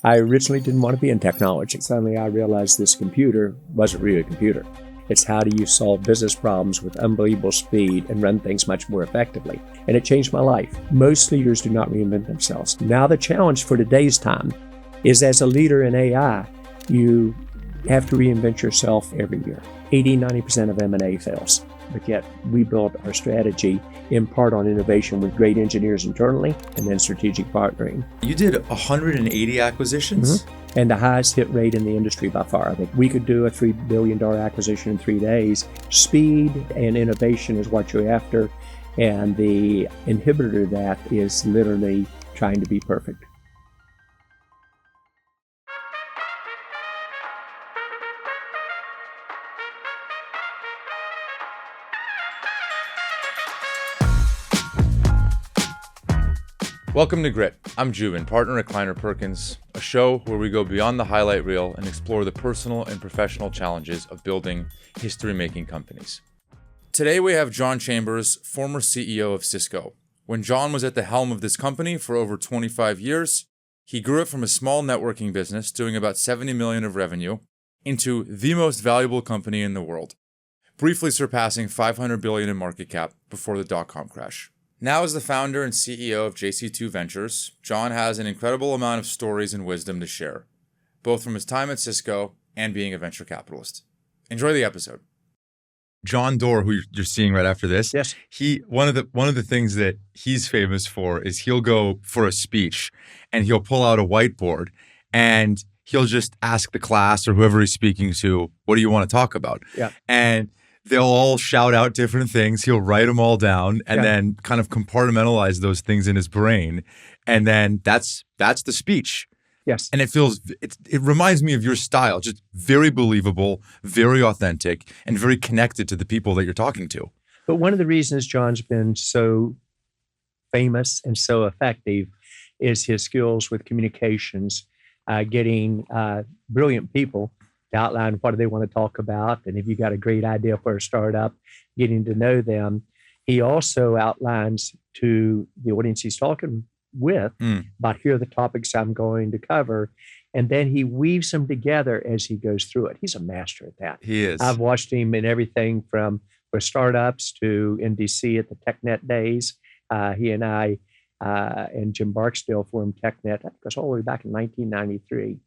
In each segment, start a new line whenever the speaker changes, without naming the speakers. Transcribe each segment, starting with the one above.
I originally didn't want to be in technology. Suddenly I realized this computer wasn't really a computer. It's how do you solve business problems with unbelievable speed and run things much more effectively. And it changed my life. Most leaders do not reinvent themselves. Now the challenge for today's time is, as a leader in AI, you have to reinvent yourself every year. 80-90% of M&A fails. But yet we built our strategy in part on innovation with great engineers internally and then strategic partnering.
You did 180 acquisitions?
Mm-hmm. And the highest hit rate in the industry by far. I think we could do a $3 billion acquisition in 3 days. Speed and innovation is what you're after. And the inhibitor to that is literally trying to be perfect.
Welcome to Grit. I'm Jubin, partner at Kleiner Perkins, a show where we go beyond the highlight reel and explore the personal and professional challenges of building history-making companies. Today we have John Chambers, former CEO of Cisco. When John was at the helm of this company for over 25 years, he grew it from a small networking business doing about $70 million of revenue into the most valuable company in the world, briefly surpassing $500 billion in market cap before the dot-com crash. Now, as the founder and CEO of JC2 Ventures, John has an incredible amount of stories and wisdom to share, both from his time at Cisco and being a venture capitalist. Enjoy the episode. John Doerr, who you're seeing right after this,
yes,
one of the things that he's famous for is he'll go for a speech and he'll pull out a whiteboard and he'll just ask the class or whoever he's speaking to, "What do you want to talk about?"
Yeah,
and they'll all shout out different things. He'll write them all down and then kind of compartmentalize those things in his brain. And then that's the speech.
Yes.
And it reminds me of your style, just very believable, very authentic, and very connected to the people that you're talking to.
But one of the reasons John's been so famous and so effective is his skills with communications, getting brilliant people to outline what do they want to talk about. And if you got a great idea for a startup, getting to know them. He also outlines to the audience he's talking with about here are the topics I'm going to cover. And then he weaves them together as he goes through it. He's a master at that.
He is.
I've watched him in everything from for startups to in DC at the TechNet days. He and I and Jim Barksdale formed TechNet. I think it was all the way back in 1993.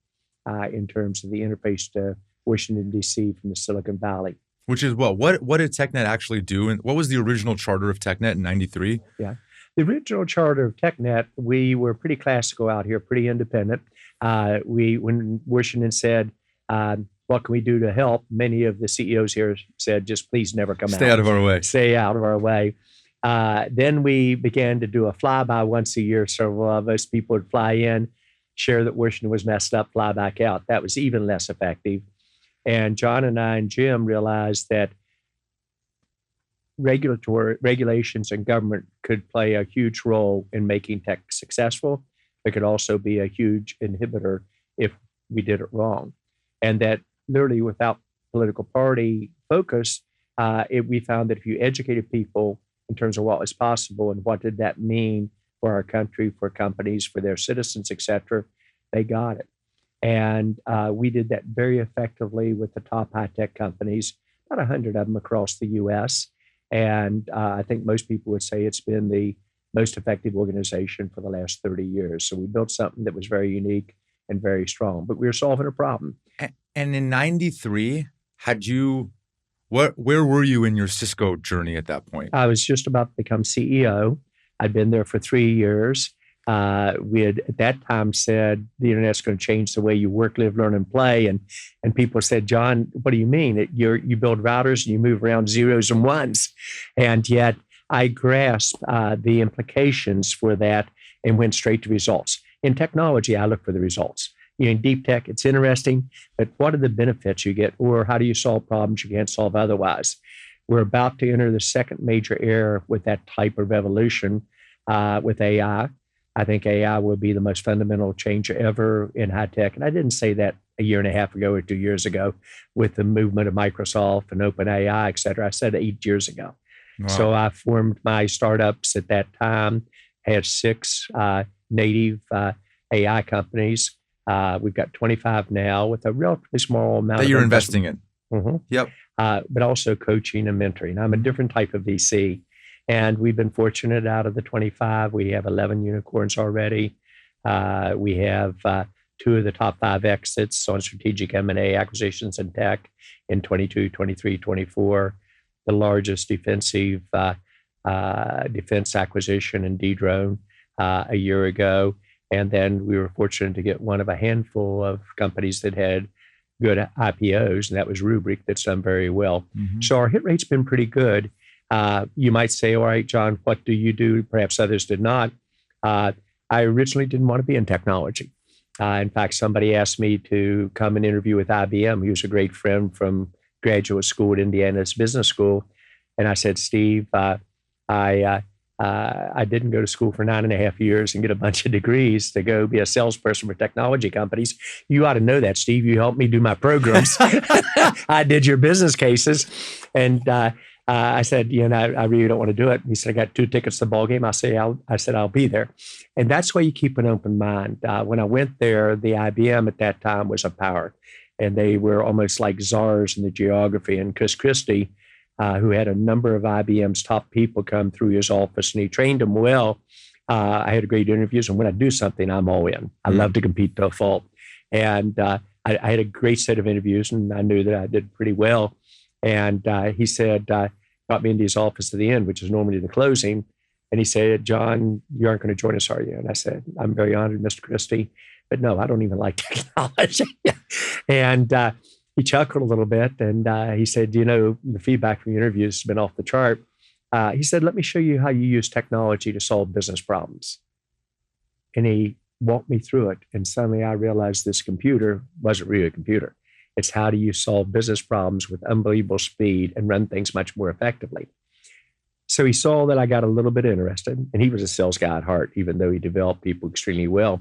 In terms of the interface to Washington, D.C. from the Silicon Valley.
Which is what did TechNet actually do? And what was the original charter of TechNet in 93?
Yeah. The original charter of TechNet, we were pretty classical out here, pretty independent. When Washington said, what can we do to help? Many of the CEOs here said, just please never come out.
Stay out of our way.
Stay out of our way. Then we began to do a flyby once a year. Several of us, people would fly in, share that Washington was messed up, fly back out. That was even less effective. And John and I and Jim realized that regulations and government could play a huge role in making tech successful. It could also be a huge inhibitor if we did it wrong. And that literally without political party focus, we found that if you educated people in terms of what was possible and what did that mean for our country, for companies, for their citizens, et cetera, they got it. And we did that very effectively with the top high-tech companies, about 100 of them across the U.S. And I think most people would say it's been the most effective organization for the last 30 years. So we built something that was very unique and very strong, but we were solving a problem.
And in 93, where were you in your Cisco journey at that point?
I was just about to become CEO. I'd been there for 3 years. We had at that time said the internet's going to change the way you work, live, learn, and play. And people said, John, what do you mean? You build routers and you move around zeros and ones. And yet I grasped the implications for that and went straight to results. In technology, I look for the results. In deep tech, it's interesting, but what are the benefits you get? Or how do you solve problems you can't solve otherwise? We're about to enter the second major era with that type of evolution with AI. I think AI will be the most fundamental change ever in high tech. And I didn't say that a year and a half ago or 2 years ago with the movement of Microsoft and OpenAI, et cetera. I said 8 years ago. Wow. So I formed my startups at that time, had 6 native AI companies. We've got 25 now with a relatively small amount
that
of
you're
investment.
investing in. Yep.
But also coaching and mentoring. I'm a different type of VC. And we've been fortunate out of the 25, we have 11 unicorns already. We have 2 of the top 5 exits on strategic M&A acquisitions and tech in 22, 23, 24. The largest defense acquisition in Dedrone a year ago. And then we were fortunate to get one of a handful of companies that had good IPOs, and that was Rubrik, that's done very well. So our hit rate's been pretty good. You might say, all right, John, what do you do? Perhaps others did not. I originally didn't want to be in technology. In fact, somebody asked me to come and interview with IBM. He was a great friend from graduate school at Indiana's Business School. And I said, Steve, I didn't go to school for 9.5 years and get a bunch of degrees to go be a salesperson for technology companies. You ought to know that, Steve. You helped me do my programs. I did your business cases. And I said, I really don't want to do it. He said, I got 2 tickets to the ball game. I said, I'll be there. And that's why you keep an open mind. When I went there, the IBM at that time was a power. And they were almost like czars in the geography. And Chris Christie, who had a number of IBM's top people come through his office, and he trained them well. I had great interviews, and when I do something, I'm all in. I love to compete to a fault. And I had a great set of interviews, and I knew that I did pretty well. And he said, got me into his office at the end, which is normally the closing. And he said, John, you aren't going to join us, are you? And I said, I'm very honored, Mr. Christie, but no, I don't even like technology. And he chuckled a little bit, and he said, the feedback from the interviews has been off the chart. He said, let me show you how you use technology to solve business problems. And he walked me through it. And suddenly I realized this computer wasn't really a computer. It's how do you solve business problems with unbelievable speed and run things much more effectively. So he saw that I got a little bit interested, and he was a sales guy at heart, even though he developed people extremely well.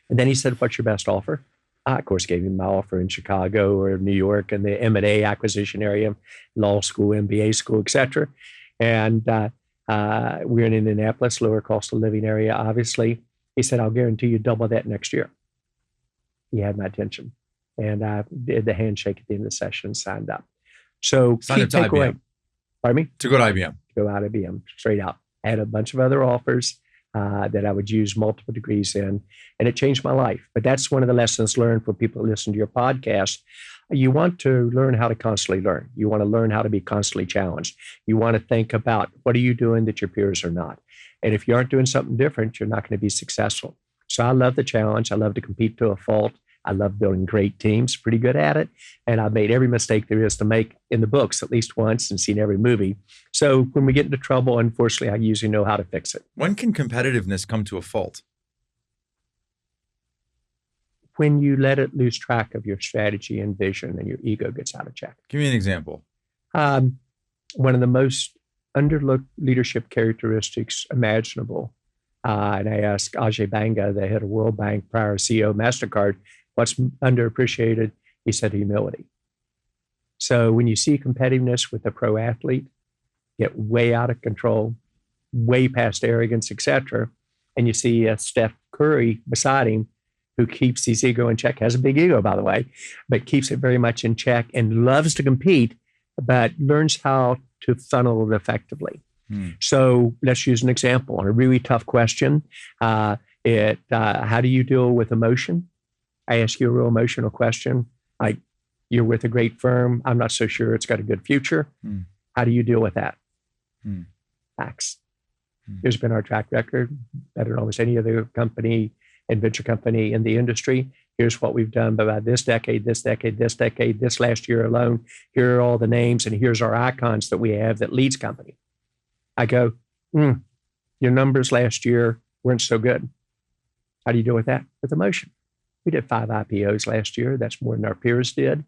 And then he said, what's your best offer? I, of course, gave him my offer in Chicago or New York and the M&A acquisition area, law school, MBA school, et cetera. And we're in Indianapolis, lower cost of living area, obviously. He said, I'll guarantee you double that next year. He had my attention. And I did the handshake at the end of the session, signed up. So
signed up to IBM.
Pardon me?
To go to IBM.
Go out of IBM, straight out. I had a bunch of other offers that I would use multiple degrees in, and it changed my life. But that's one of the lessons learned for people who listen to your podcast. You want to learn how to constantly learn. You want to learn how to be constantly challenged. You want to think about what are you doing that your peers are not. And if you aren't doing something different, you're not going to be successful. So I love the challenge. I love to compete to a fault. I love building great teams, pretty good at it. And I've made every mistake there is to make in the books at least once and seen every movie. So when we get into trouble, unfortunately, I usually know how to fix it.
When can competitiveness come to a fault?
When you let it lose track of your strategy and vision and your ego gets out of check.
Give me an example.
One of the most underlooked leadership characteristics imaginable. And I asked Ajay Banga, the head of World Bank, prior CEO of MasterCard, what's underappreciated? He said humility. So when you see competitiveness with a pro athlete get way out of control, way past arrogance, et cetera, and you see Steph Curry beside him, who keeps his ego in check, has a big ego, by the way, but keeps it very much in check and loves to compete, but learns how to funnel it effectively. So let's use an example on a really tough question. How do you deal with emotion? I ask you a real emotional question, like you're with a great firm. I'm not so sure it's got a good future. How do you deal with that? Facts. Here's been our track record, better than almost any other company and venture company in the industry. Here's what we've done about this decade, this decade, this decade, this last year alone. Here are all the names, and here's our icons that we have that leads company. I go, your numbers last year weren't so good. How do you deal with that? With emotion. We did 5 IPOs last year. That's more than our peers did.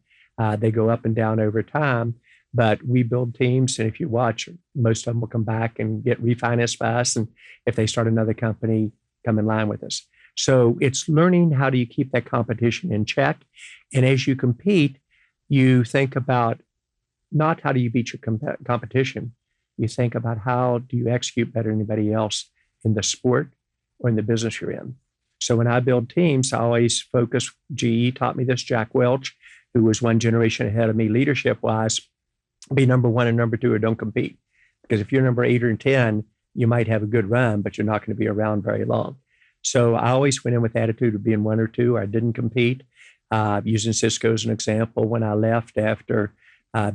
They go up and down over time, but we build teams. And if you watch, most of them will come back and get refinanced by us. And if they start another company, come in line with us. So it's learning how do you keep that competition in check. And as you compete, you think about not how do you beat your competition. You think about how do you execute better than anybody else in the sport or in the business you're in. So when I build teams, I always focus. GE taught me this, Jack Welch, who was one generation ahead of me leadership wise, be number one and number two, or don't compete. Because if you're number 8 or 10, you might have a good run, but you're not going to be around very long. So I always went in with the attitude of being 1 or 2, or I didn't compete. Using Cisco as an example, when I left after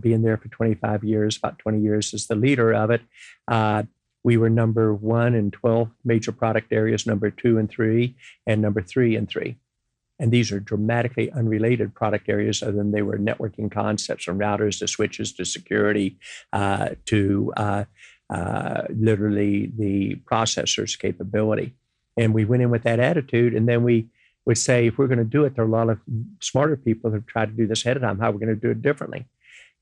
being there for 25 years, about 20 years as the leader of it, we were number 1 in 12 major product areas, number 2 and 3, and number 3 and 3. And these are dramatically unrelated product areas, other than they were networking concepts, from routers to switches to security to literally the processor's capability. And we went in with that attitude. And then we would say, if we're going to do it, there are a lot of smarter people who have tried to do this ahead of time. How are we going to do it differently?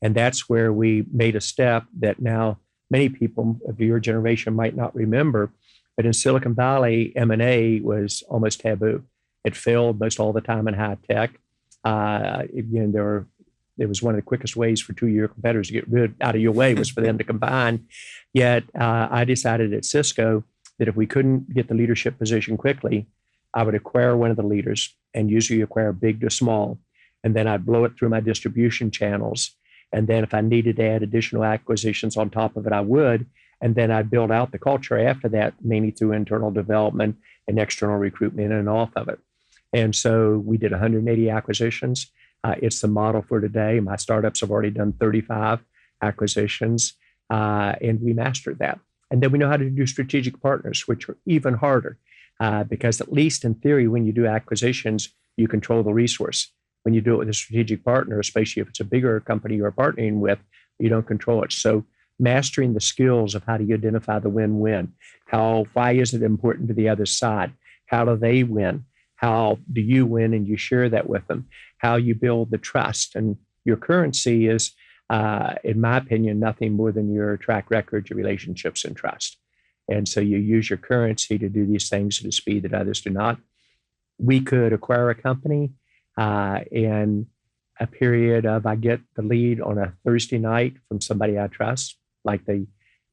And that's where we made a step that now many people of your generation might not remember. But in Silicon Valley, M&A was almost taboo. It failed most all the time in high tech. Again, it was one of the quickest ways for 2 of your competitors to get rid out of your way was for them to combine. Yet I decided at Cisco that if we couldn't get the leadership position quickly, I would acquire one of the leaders, and usually acquire big to small. And then I'd blow it through my distribution channels. And then if I needed to add additional acquisitions on top of it, I would. And then I'd build out the culture after that, mainly through internal development and external recruitment in and off of it. And so we did 180 acquisitions. It's the model for today. My startups have already done 35 acquisitions, and we mastered that. And then we know how to do strategic partners, which are even harder, because at least in theory, when you do acquisitions, you control the resource. When you do it with a strategic partner, especially if it's a bigger company you're partnering with, you don't control it. So mastering the skills of how do you identify the win-win? Why is it important to the other side? How do they win? How do you win and you share that with them? How you build the trust. And your currency is, in my opinion, nothing more than your track record, your relationships, and trust. And so you use your currency to do these things at a speed that others do not. We could acquire a company in a period of, I get the lead on a Thursday night from somebody I trust, like the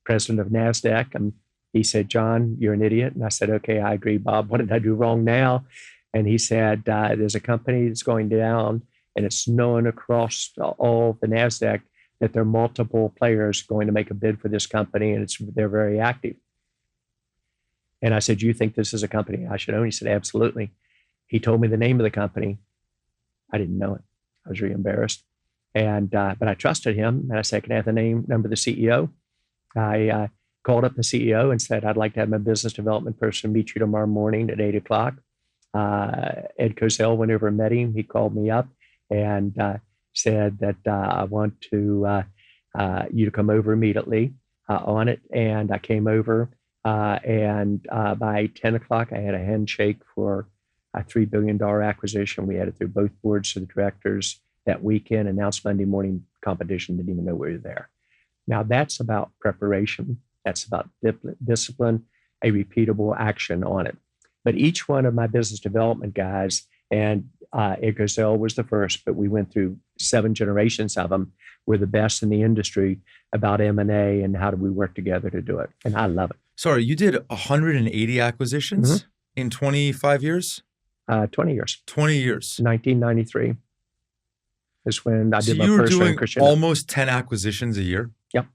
president of NASDAQ. And he said, "John, you're an idiot." And I said, "Okay, I agree, Bob. What did I do wrong now?" And he said, "There's a company that's going down, and it's known across all the NASDAQ that there are multiple players going to make a bid for this company, and they're very active." And I said, "You think this is a company I should own?" He said, "Absolutely." He told me the name of the company. I didn't know it. I was really embarrassed. But I trusted him, and I said, "Can I have the number of the CEO?" I called up the CEO and said, "I'd like to have my business development person meet you tomorrow morning at 8 o'clock. Ed Cozell went over and met him. He called me up and said that I want you to come over immediately on it. And I came over, and by 10 o'clock, I had a handshake for a $3 billion acquisition. We had it through both boards of the directors that weekend, announced Monday morning. Competition didn't even know we were there. Now, that's about preparation. That's about discipline, a repeatable action on it. But each one of my business development guys, and Ed Cozell was the first, but we went through 7 generations of them, were the best in the industry about M&A and how do we work together to do it. And I love it.
Sorry, you did 180 acquisitions in 25 years?
20 years.
20 years.
1993 is when I did my
you were
first
doing
Christian.
Almost 10 acquisitions a year?
Yep.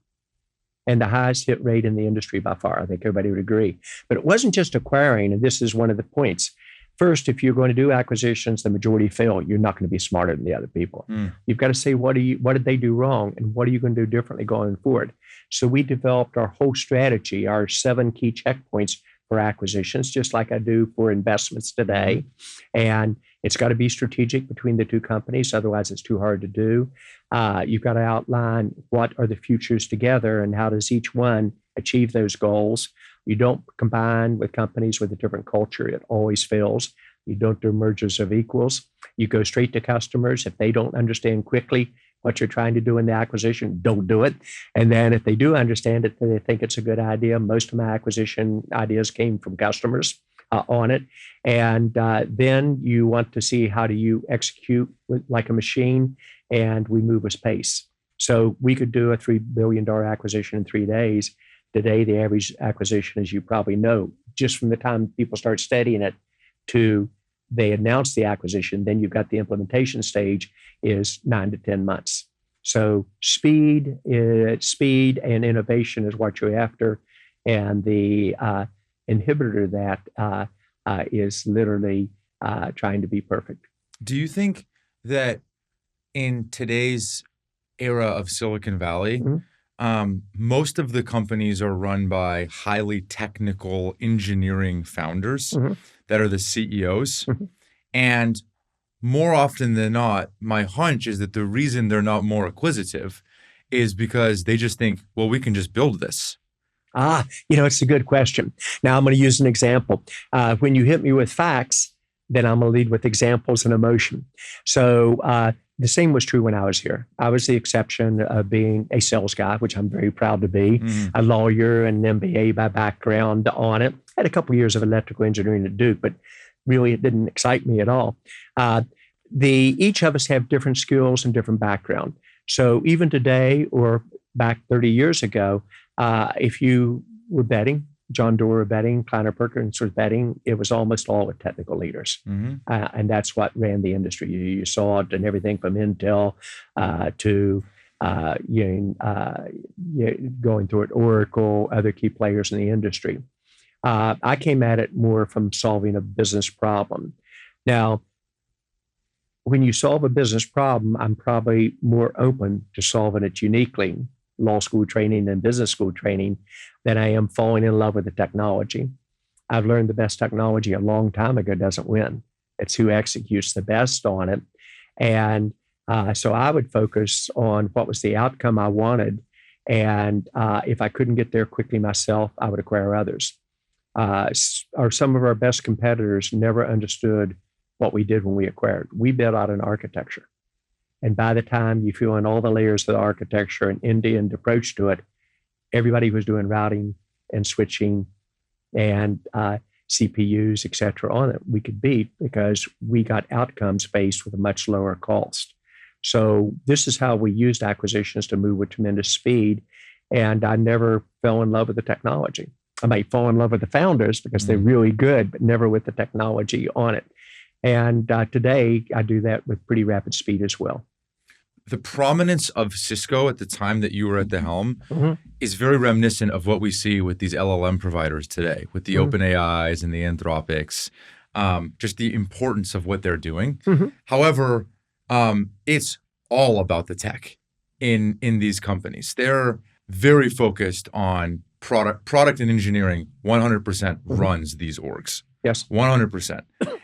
And the highest hit rate in the industry by far. I think everybody would agree. But it wasn't just acquiring, and this is one of the points. First, if you're going to do acquisitions, the majority fail. You're not going to be smarter than the other people. You've got to say, what did they do wrong, and what are you going to do differently going forward? So we developed our whole strategy, our 7 key checkpoints for acquisitions, just like I do for investments today. And it's got to be strategic between the two companies. Otherwise, it's too hard to do. You've got to outline what are the futures together and how does each one achieve those goals. You don't combine with companies with a different culture. It always fails. You don't do mergers of equals. You go straight to customers. If they don't understand quickly what you're trying to do in the acquisition, don't do it. And then if they do understand it, they think it's a good idea. Most of my acquisition ideas came from customers on it. And then you want to see how do you execute like a machine, and we move with pace. So we could do a $3 billion acquisition in 3 days. Today, the average acquisition, as you probably know, just from the time people start studying it, to they announce the acquisition, then you've got the implementation stage is 9 to 10 months. So speed and innovation is what you're after, and the inhibitor of that is literally trying to be perfect.
Do you think that in today's era of Silicon Valley, most of the companies are run by highly technical engineering founders that are the CEOs? And more often than not, my hunch is that the reason they're not more acquisitive is because they just think, well, we can just build this.
It's a good question. Now I'm going to use an example. When you hit me with facts, then I'm going to lead with examples and emotion. So the same was true when I was here. I was the exception of being a sales guy, which I'm very proud to be, a lawyer and an MBA by background on it. I had a couple of years of electrical engineering at Duke, but really it didn't excite me at all. Each of us have different skills and different background. So even today or back 30 years ago, if you were betting, John Doerr were betting, Kleiner Perkins was betting, it was almost all with technical leaders. And that's what ran the industry. You saw it in everything from Intel to going through it, Oracle, other key players in the industry. I came at it more from solving a business problem. Now, when you solve a business problem, I'm probably more open to solving it uniquely, law school training and business school training, than I am falling in love with the technology. I've learned the best technology a long time ago doesn't win. It's who executes the best on it. And so I would focus on what was the outcome I wanted. And if I couldn't get there quickly myself, I would acquire others. Some of our best competitors never understood what we did when we acquired. We built out an architecture. And by the time you fill in all the layers of the architecture and end-to-end approach to it, everybody was doing routing and switching and CPUs, et cetera, on it. We could beat because we got outcomes based with a much lower cost. So this is how we used acquisitions to move with tremendous speed. And I never fell in love with the technology. I might fall in love with the founders because they're really good, but never with the technology on it. And today, I do that with pretty rapid speed as well.
The prominence of Cisco at the time that you were at the helm is very reminiscent of what we see with these LLM providers today, with the OpenAIs and the Anthropics, just the importance of what they're doing. However, it's all about the tech in these companies. They're very focused on product and engineering 100% runs these orgs.
Yes.
100%.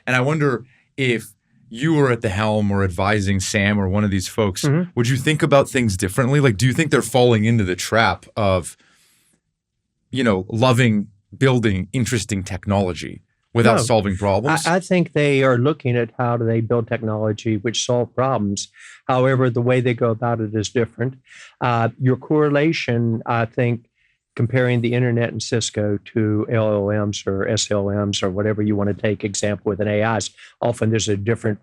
And I wonder if you were at the helm or advising Sam or one of these folks, would you think about things differently? Like, do you think they're falling into the trap of, loving building interesting technology without solving problems?
I think they are looking at how do they build technology which solve problems. However, the way they go about it is different. Your correlation, I think, comparing the internet and Cisco to LLMs or SLMs or whatever you want to take example with an AIs, often there's a different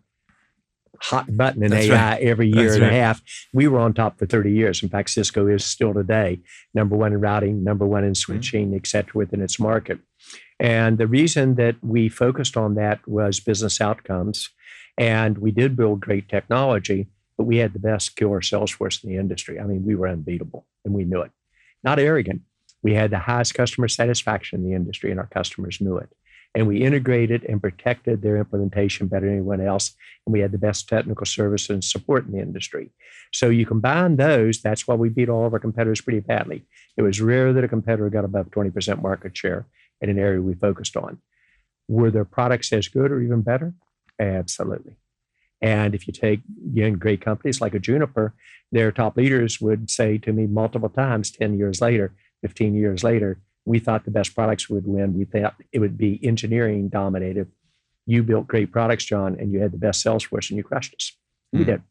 hot button in AI every year and a half. We were on top for 30 years. In fact, Cisco is still today number one in routing, number one in switching, et cetera, within its market. And the reason that we focused on that was business outcomes. And we did build great technology, but we had the best killer sales force in the industry. I mean, we were unbeatable and we knew it. Not arrogant. We had the highest customer satisfaction in the industry and our customers knew it. And we integrated and protected their implementation better than anyone else. And we had the best technical service and support in the industry. So you combine those, that's why we beat all of our competitors pretty badly. It was rare that a competitor got above 20% market share in an area we focused on. Were their products as good or even better? Absolutely. And if you take great companies like a Juniper, their top leaders would say to me multiple times, 10 years later, 15 years later, we thought the best products would win. We thought it would be engineering dominated. You built great products, John, and you had the best sales force and you crushed us. We did.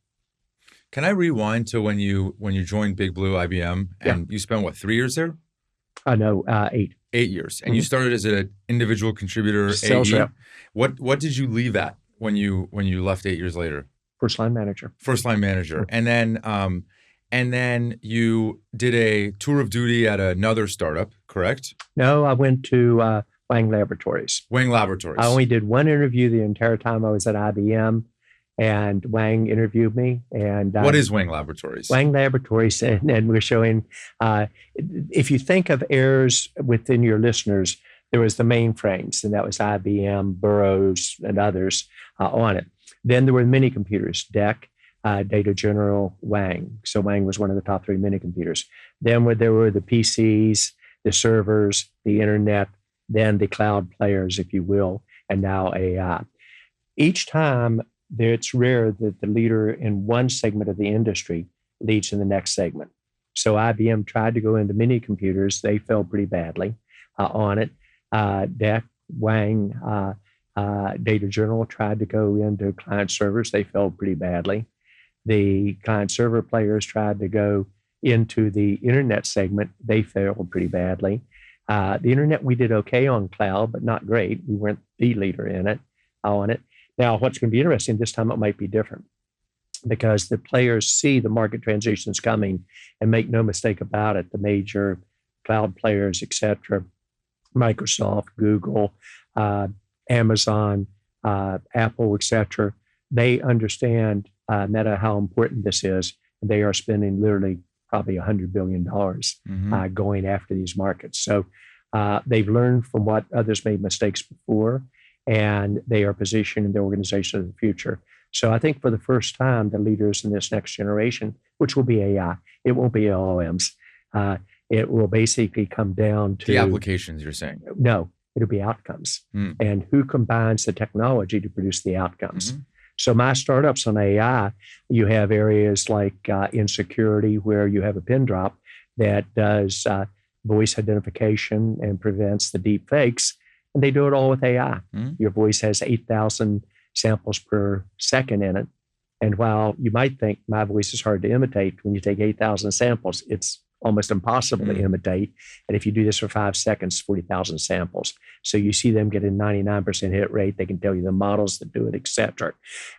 Can I rewind to when you joined Big Blue IBM and you spent 3 years there?
No, 8.
8 years. And you started as an individual contributor
sales
AE.
rep.
What did you leave at when you left 8 years later?
First line manager.
First line manager. And then you did a tour of duty at another startup, correct?
No, I went to Wang Laboratories.
Wang Laboratories.
I only did one interview the entire time I was at IBM, and Wang interviewed me. And
what is Wang Laboratories?
Wang Laboratories, and we're showing, if you think of errors within your listeners, there was the mainframes, and that was IBM, Burroughs, and others on it. Then there were mini computers, DEC, Data General, Wang. So Wang was one of the top 3 mini computers. Then there were the PCs, the servers, the internet, then the cloud players, if you will, and now AI. Each time, it's rare that the leader in one segment of the industry leads in the next segment. So IBM tried to go into mini computers. They fell pretty badly on it. DEC, Wang, Data General tried to go into client servers. They fell pretty badly. The client server players tried to go into the internet segment. They failed pretty badly. The internet, we did okay on cloud, but not great. We weren't the leader in it, on it. Now, what's going to be interesting, this time it might be different because the players see the market transitions coming, and make no mistake about it, the major cloud players, et cetera, Microsoft, Google, Amazon, Apple, et cetera, they understand Meta how important this is. And they are spending literally probably $100 billion going after these markets. So they've learned from what others made mistakes before, and they are positioning the organization of the future. So I think for the first time, the leaders in this next generation, which will be AI, it won't be LLMs. It will basically come down to
the applications, you're saying?
No, it'll be outcomes. And who combines the technology to produce the outcomes. So my startups on AI, you have areas like in security where you have a pin drop that does voice identification and prevents the deep fakes. And they do it all with AI. Your voice has 8,000 samples per second in it. And while you might think my voice is hard to imitate, when you take 8,000 samples, it's almost impossible to imitate. And if you do this for 5 seconds, 40,000 samples. So you see them get a 99% hit rate. They can tell you the models that do it, et cetera.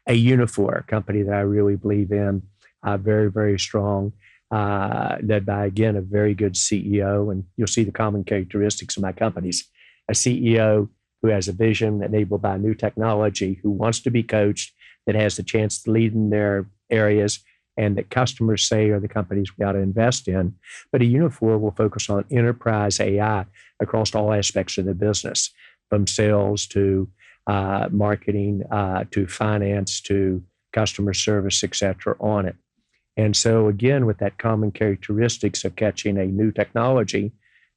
A Unifor, a company that I really believe in, very, very strong, led by, again, a very good CEO. And you'll see the common characteristics of my companies. A CEO who has a vision enabled by new technology, who wants to be coached, that has the chance to lead in their areas, and that customers say are the companies we ought to invest in. But a Unifor will focus on enterprise AI across all aspects of the business, from sales to marketing to finance to customer service, et cetera, on it. And so again, with that common characteristics of catching a new technology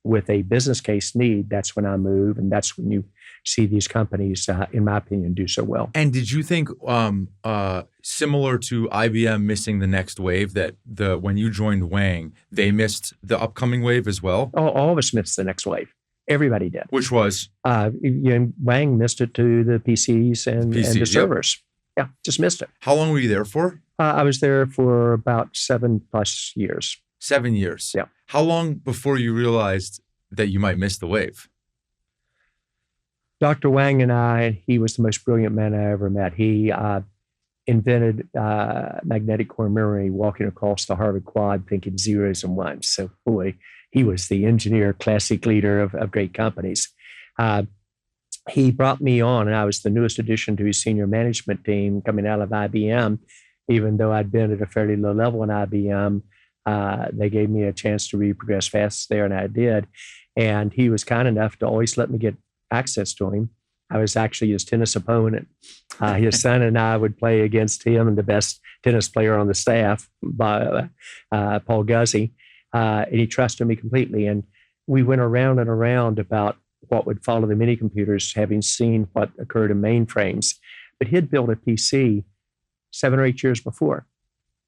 with a business case need, that's when I move, and that's when you see these companies, in my opinion, do so well.
And did you think, similar to IBM missing the next wave, that when you joined Wang, they missed the upcoming wave as well?
All of us missed the next wave. Everybody did.
Which was?
Wang missed it to the PCs and the servers. Yep. Yeah, just missed it.
How long were you there for?
I was there for about 7+ years.
7 years?
Yeah.
How long before you realized that you might miss the wave?
Dr. Wang and I, he was the most brilliant man I ever met. He invented magnetic core memory, walking across the Harvard Quad thinking zeros and ones. So, boy, he was the engineer, classic leader of great companies. He brought me on, and I was the newest addition to his senior management team coming out of IBM. Even though I'd been at a fairly low level in IBM, they gave me a chance to really progress fast there, and I did. And he was kind enough to always let me get access to him. I was actually his tennis opponent. His son and I would play against him and the best tennis player on the staff, Paul Guzzi, and he trusted me completely. And we went around and around about what would follow the mini computers, having seen what occurred in mainframes. But he'd built a PC 7 or 8 years before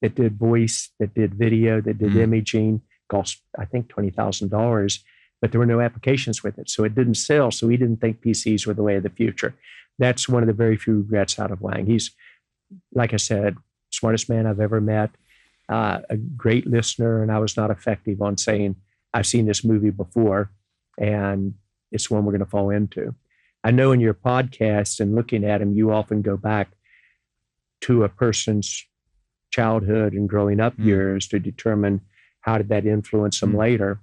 that did voice, that did video, that did imaging, cost, I think, $20,000. But there were no applications with it. So it didn't sell. So he didn't think PCs were the way of the future. That's one of the very few regrets out of Wang. He's, like I said, smartest man I've ever met, a great listener. And I was not effective on saying, I've seen this movie before, and it's one we're going to fall into. I know in your podcast and looking at him, you often go back to a person's childhood and growing up years to determine how did that influence them later.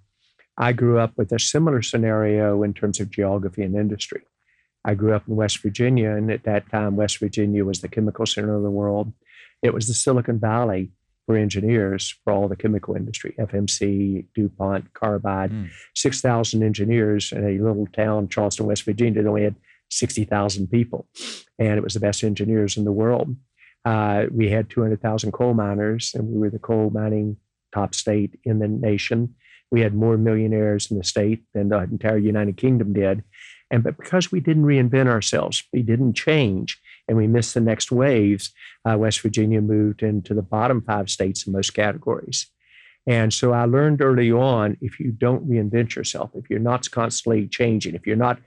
I grew up with a similar scenario in terms of geography and industry. I grew up in West Virginia, and at that time, West Virginia was the chemical center of the world. It was the Silicon Valley for engineers for all the chemical industry, FMC, DuPont, Carbide, 6,000 engineers in a little town, Charleston, West Virginia, that only had 60,000 people. And it was the best engineers in the world. We had 200,000 coal miners, and we were the coal mining top state in the nation. We had more millionaires in the state than the entire United Kingdom did. But because we didn't reinvent ourselves, we didn't change, and we missed the next waves, West Virginia moved into the bottom 5 states in most categories. And so I learned early on, if you don't reinvent yourself, if you're not constantly changing, if you're not,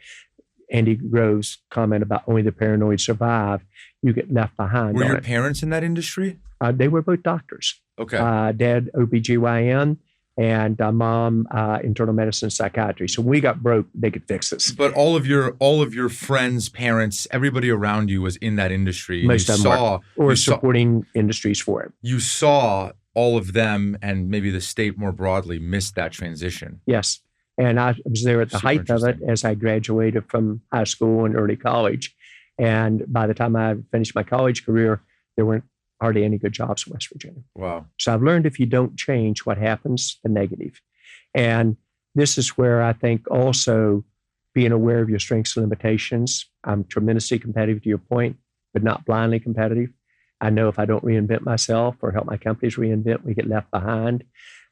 Andy Grove's comment about only the paranoid survive, you get left behind.
Were your parents in that industry?
They were both doctors.
Okay.
Dad, OBGYN, and mom, internal medicine, psychiatry. So when we got broke, they could fix us.
But all of your friends, parents, everybody around you was in that industry.
Most of them were supporting industries for it.
You saw all of them, and maybe the state more broadly, missed that transition.
Yes. And I was there at the height of it as I graduated from high school and early college. And by the time I finished my college career, there weren't hardly any good jobs in West Virginia.
Wow.
So I've learned if you don't change, what happens? The negative. And this is where I think also being aware of your strengths and limitations. I'm tremendously competitive to your point, but not blindly competitive. I know if I don't reinvent myself or help my companies reinvent, we get left behind.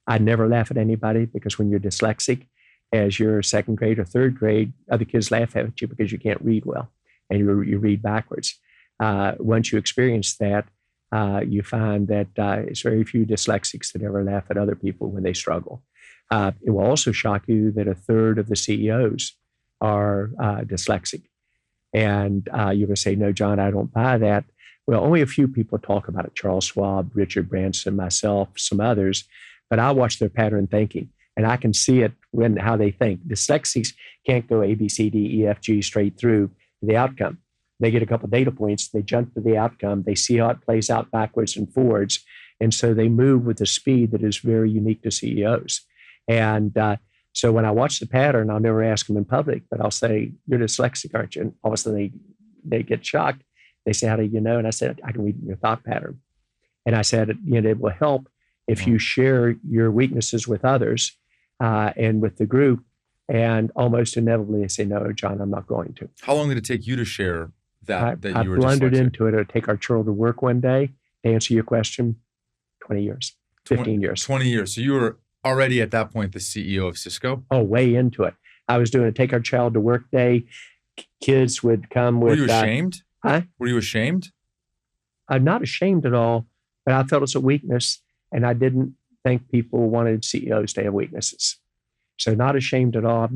I never laugh at anybody, because when you're dyslexic, as your second grade or third grade, other kids laugh at you because you can't read well and you read backwards. Once you experience that, you find that it's very few dyslexics that ever laugh at other people when they struggle. It will also shock you that a third of the CEOs are dyslexic. And you're going to say, no, John, I don't buy that. Well, only a few people talk about it. Charles Schwab, Richard Branson, myself, some others. But I watch their pattern thinking, and I can see it when how they think. Dyslexics can't go A, B, C, D, E, F, G straight through the outcome. They get a couple of data points, they jump to the outcome, they see how it plays out backwards and forwards. And so they move with a speed that is very unique to CEOs. And so when I watch the pattern, I'll never ask them in public, but I'll say, you're dyslexic, aren't you? And all of a sudden they get shocked. They say, how do you know? And I said, I can read your thought pattern. And I said, it will help if you share your weaknesses with others and with the group. And almost inevitably they say, no, John, I'm not going to.
How long did it take you to share that you were
I blundered
dyslexic?
into it. It'll take our children to work one day. To answer your question, 20 years, 15 years.
20 years. So you were already at that point the CEO of Cisco?
Oh, way into it. I was doing a take our child to work day. Kids would come with...
Were you ashamed?
Huh?
Were you ashamed?
I'm not ashamed at all, but I felt it's a weakness, and I didn't think people wanted CEOs to have weaknesses. So not ashamed at all.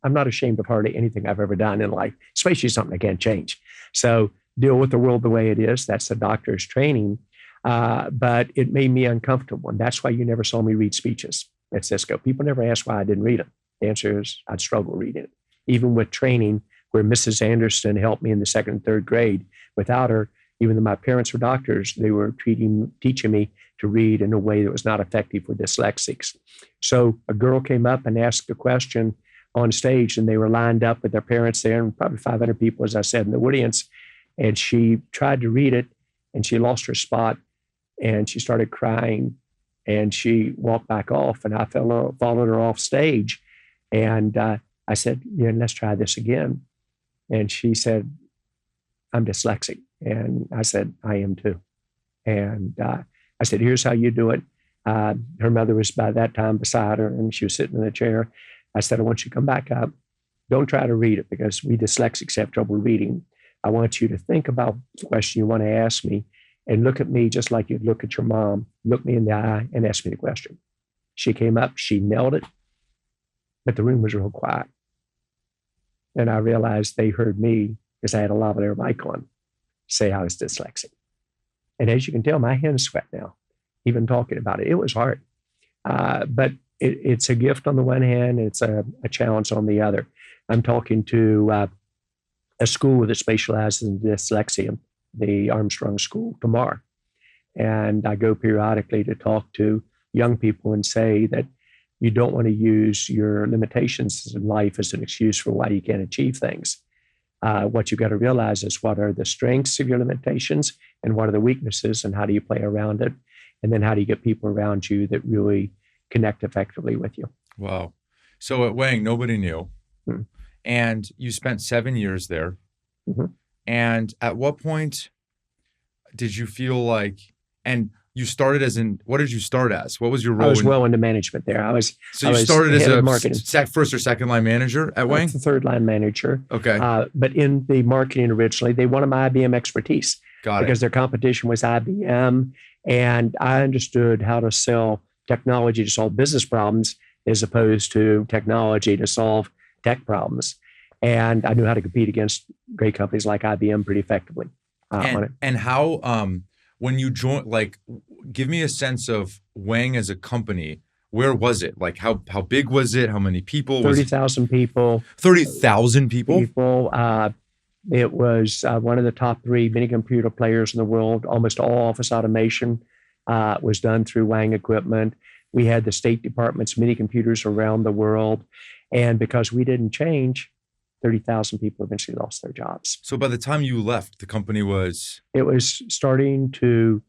I'm not ashamed of hardly anything I've ever done in life, especially something I can't change. So deal with the world the way it is. That's the doctor's training. But it made me uncomfortable. And that's why you never saw me read speeches at Cisco. People never asked why I didn't read them. The answer is I'd struggle reading it. Even with training, where Mrs. Anderson helped me in the second and third grade, without her, even though my parents were doctors, they were teaching me to read in a way that was not effective for dyslexics. So a girl came up and asked a question on stage, and they were lined up with their parents there, and probably 500 people, as I said, in the audience. And she tried to read it, and she lost her spot, and she started crying, and she walked back off, and I followed her off stage. And I said, let's try this again. And she said, I'm dyslexic. And I said, I am too. And I said, here's how you do it. Her mother was by that time beside her, and she was sitting in a chair. I said, I want you to come back up. Don't try to read it, because we dyslexics have trouble reading. I want you to think about the question you want to ask me, and look at me just like you'd look at your mom. Look me in the eye and ask me the question. She came up, she nailed it, but the room was real quiet. And I realized they heard me, because I had a lavalier mic on, say I was dyslexic. And as you can tell, my hands sweat now, even talking about it. It was hard. But it's a gift on the one hand, it's a challenge on the other. I'm talking to a school that specializes in dyslexia, the Armstrong School tomorrow. And I go periodically to talk to young people and say that you don't want to use your limitations in life as an excuse for why you can't achieve things. What you've got to realize is what are the strengths of your limitations and what are the weaknesses, and how do you play around it? And then how do you get people around you that really connect effectively with you?
Wow. So at Wang, nobody knew.
Hmm.
And you spent 7 years there.
Mm-hmm.
And at what point did you feel like, and you started as what did you start as? What was your role?
I was well into management there.
So you started as
a
first or second line manager at Wang?
The third line manager.
Okay.
But in the marketing originally, they wanted my IBM expertise.
Got it.
Because their competition was IBM. And I understood how to sell technology to solve business problems as opposed to technology to solve tech problems. And I knew how to compete against great companies like IBM pretty effectively on it.
And how, when you joined, like, give me a sense of Wang as a company. Where was it? Like, how big was it? How many people?
30,000 people.
30,000 people?
It was one of the top 3 mini computer players in the world. Almost all office automation was done through Wang equipment. We had the State Department's mini computers around the world. And because we didn't change, 30,000 people eventually lost their jobs.
So by the time you left, the company was?
It was starting to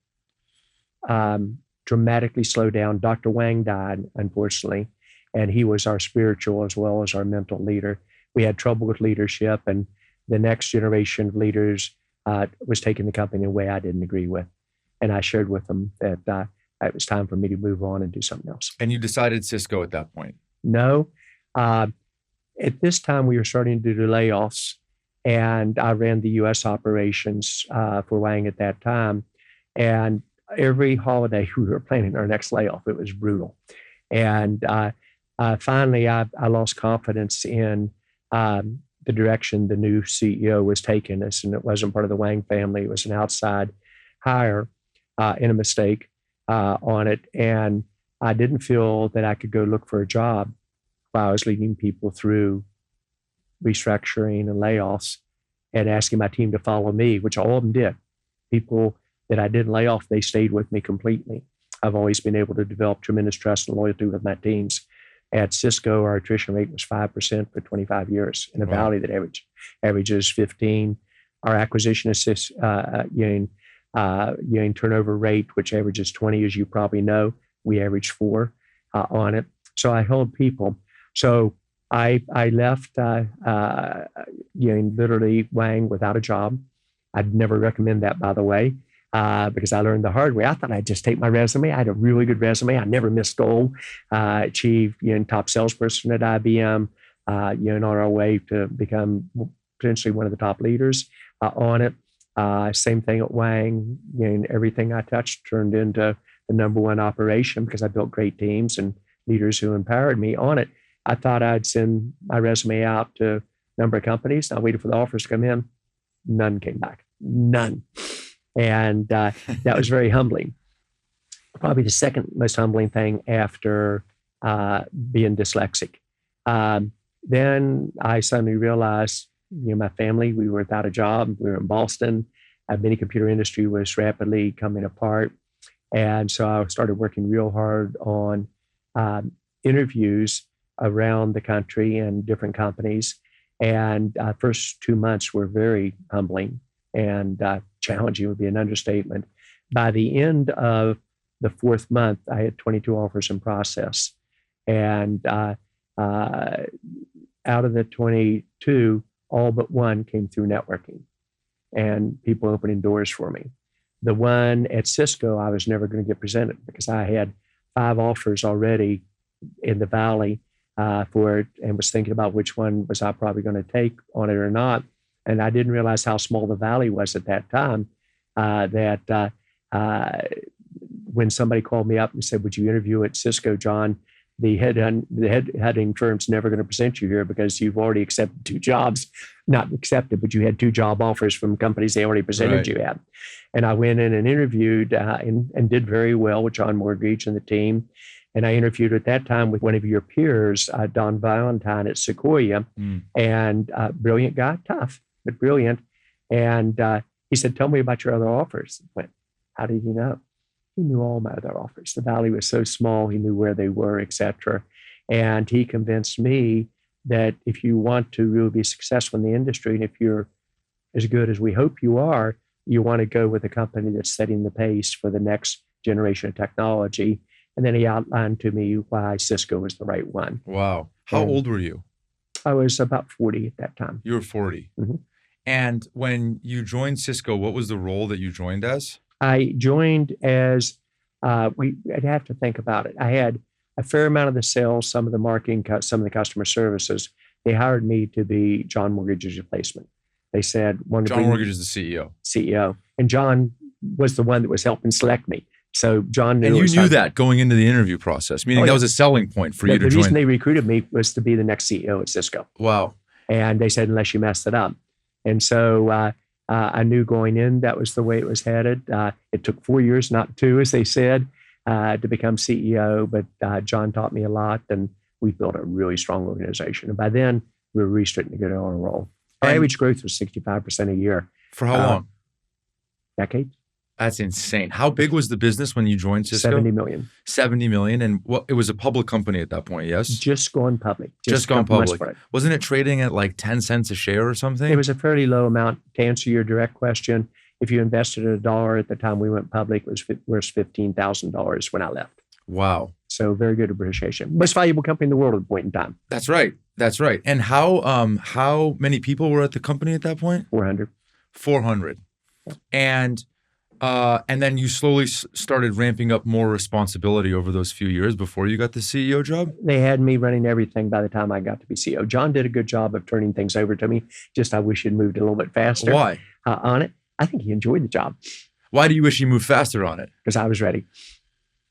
dramatically slow down. Dr. Wang died, unfortunately, and he was our spiritual as well as our mental leader. We had trouble with leadership, and the next generation of leaders was taking the company in a way I didn't agree with. And I shared with them that it was time for me to move on and do something else.
And you decided Cisco at that point?
No. At this time, we were starting to do layoffs, and I ran the U.S. operations for Wang at that time. And every holiday, we were planning our next layoff. It was brutal. And finally, I lost confidence in the direction the new CEO was taking us, and it wasn't part of the Wang family. It was an outside hire and a mistake on it. And I didn't feel that I could go look for a job while I was leading people through restructuring and layoffs and asking my team to follow me, which all of them did. People that I didn't lay off, they stayed with me completely. I've always been able to develop tremendous trust and loyalty with my teams. At Cisco, our attrition rate was 5% for 25 years in a valley that averages 15. Our acquisition assist turnover rate, which averages 20, as you probably know, we averaged 4 on it. So I held people. So I left literally Wang without a job. I'd never recommend that, by the way, because I learned the hard way. I thought I'd just take my resume. I had a really good resume. I never missed goal. Achieved top salesperson at IBM. On our way to become potentially one of the top leaders on it. Same thing at Wang. Everything I touched turned into the number one operation because I built great teams and leaders who empowered me on it. I thought I'd send my resume out to a number of companies. I waited for the offers to come in. None came back. None. And that was very humbling. Probably the second most humbling thing after being dyslexic. Then I suddenly realized, my family, we were without a job. We were in Boston. The mini computer industry was rapidly coming apart. And so I started working real hard on interviews around the country and different companies. And first 2 months were very humbling, and challenging would be an understatement. By the end of the 4th month, I had 22 offers in process. And out of the 22, all but 1 came through networking and people opening doors for me. The one at Cisco, I was never going to get presented because I had 5 offers already in the valley for it, and was thinking about which one was I probably going to take on it or not. And I didn't realize how small the valley was at that time, when somebody called me up and said, "Would you interview at Cisco, John? The headhunting firm's never going to present you here because you've already accepted 2 jobs, not accepted, but you had 2 job offers from companies they already presented you at." And I went in and interviewed and did very well with John Mortgage and the team. And I interviewed at that time with one of your peers, Don Valentine at Sequoia, and brilliant guy, tough, but brilliant. And he said, "Tell me about your other offers." I went, "How did you know?" He knew all my other offers. The valley was so small, he knew where they were, et cetera. And he convinced me that if you want to really be successful in the industry, and if you're as good as we hope you are, you want to go with a company that's setting the pace for the next generation of technology. And then he outlined to me why Cisco was the right one.
Wow. How old were you?
I was about 40 at that time.
You were 40.
Mm-hmm.
And when you joined Cisco, what was the role that you joined as?
I joined as, I'd have to think about it. I had a fair amount of the sales, some of the marketing, some of the customer services. They hired me to be John Mortgage's replacement. They said,
John Mortgage is the CEO.
CEO. And John was the one that was helping select me. So John knew.
And you knew that going into the interview process, meaning that was a selling point for you to join.
The reason they recruited me was to be the next CEO at Cisco.
Wow.
And they said, unless you messed it up. And so I knew going in that was the way it was headed. It took 4 years, not 2, as they said, to become CEO. But John taught me a lot, and we built a really strong organization. And by then, we were really starting to get on a roll. Our average growth was 65% a year.
For how long?
Decades.
That's insane. How big was the business when you joined Cisco?
70 million.
70 million. And it was a public company at that point, yes?
Just gone public.
Just gone public. Wasn't it trading at like 10 cents a share or something?
It was a fairly low amount. To answer your direct question, if you invested $1 at the time we went public, it was worth $15,000 when I left.
Wow.
So very good appreciation. Most valuable company in the world at the point in time.
That's right. That's right. And how many people were at the company at that point?
400.
400. And then you slowly started ramping up more responsibility over those few years before you got the CEO job?
They had me running everything by the time I got to be CEO. John did a good job of turning things over to me. Just I wish he'd moved a little bit faster.
Why?
On it. I think he enjoyed the job.
Why do you wish he moved faster on it?
Because I was ready.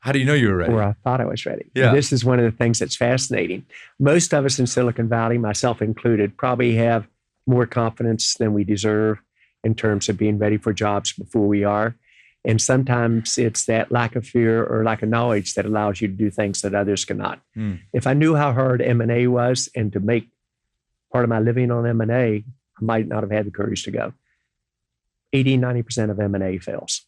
How do you know you were ready?
Or I thought I was ready.
Yeah.
And this is one of the things that's fascinating. Most of us in Silicon Valley, myself included, probably have more confidence than we deserve in terms of being ready for jobs before we are. And sometimes it's that lack of fear or lack of knowledge that allows you to do things that others cannot. If I knew how hard M&A was and to make part of my living on M&A, I might not have had the courage to go. 80-90% of M&A fails.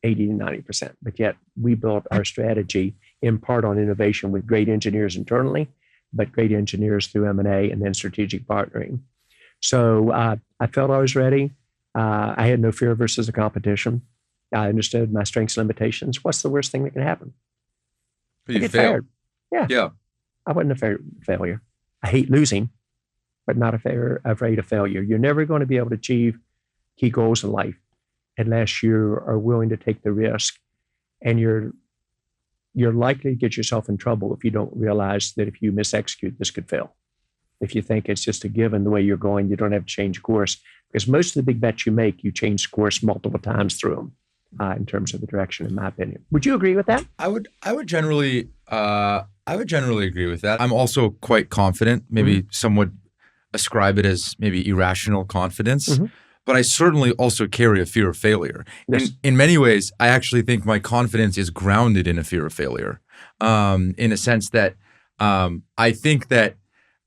80-90%. But yet we built our strategy in part on innovation with great engineers internally, but great engineers through M&A and then strategic partnering. So I felt I was ready. I had no fear versus the competition. I understood my strengths and limitations. What's the worst thing that can happen?
You failed.
Yeah. I wasn't afraid of failure. I hate losing, but not afraid of failure. You're never going to be able to achieve key goals in life unless you are willing to take the risk. And you're likely to get yourself in trouble if you don't realize that if you misexecute, this could fail. If you think it's just a given the way you're going, you don't have to change course. Because most of the big bets you make, you change course multiple times through them. In terms of the direction, in my opinion. Would you agree with that?
I would generally agree with that. I'm also quite confident. Maybe some would ascribe it as maybe irrational confidence, but I certainly also carry a fear of failure.
Yes.
In many ways, I actually think my confidence is grounded in a fear of failure, in a sense that I think that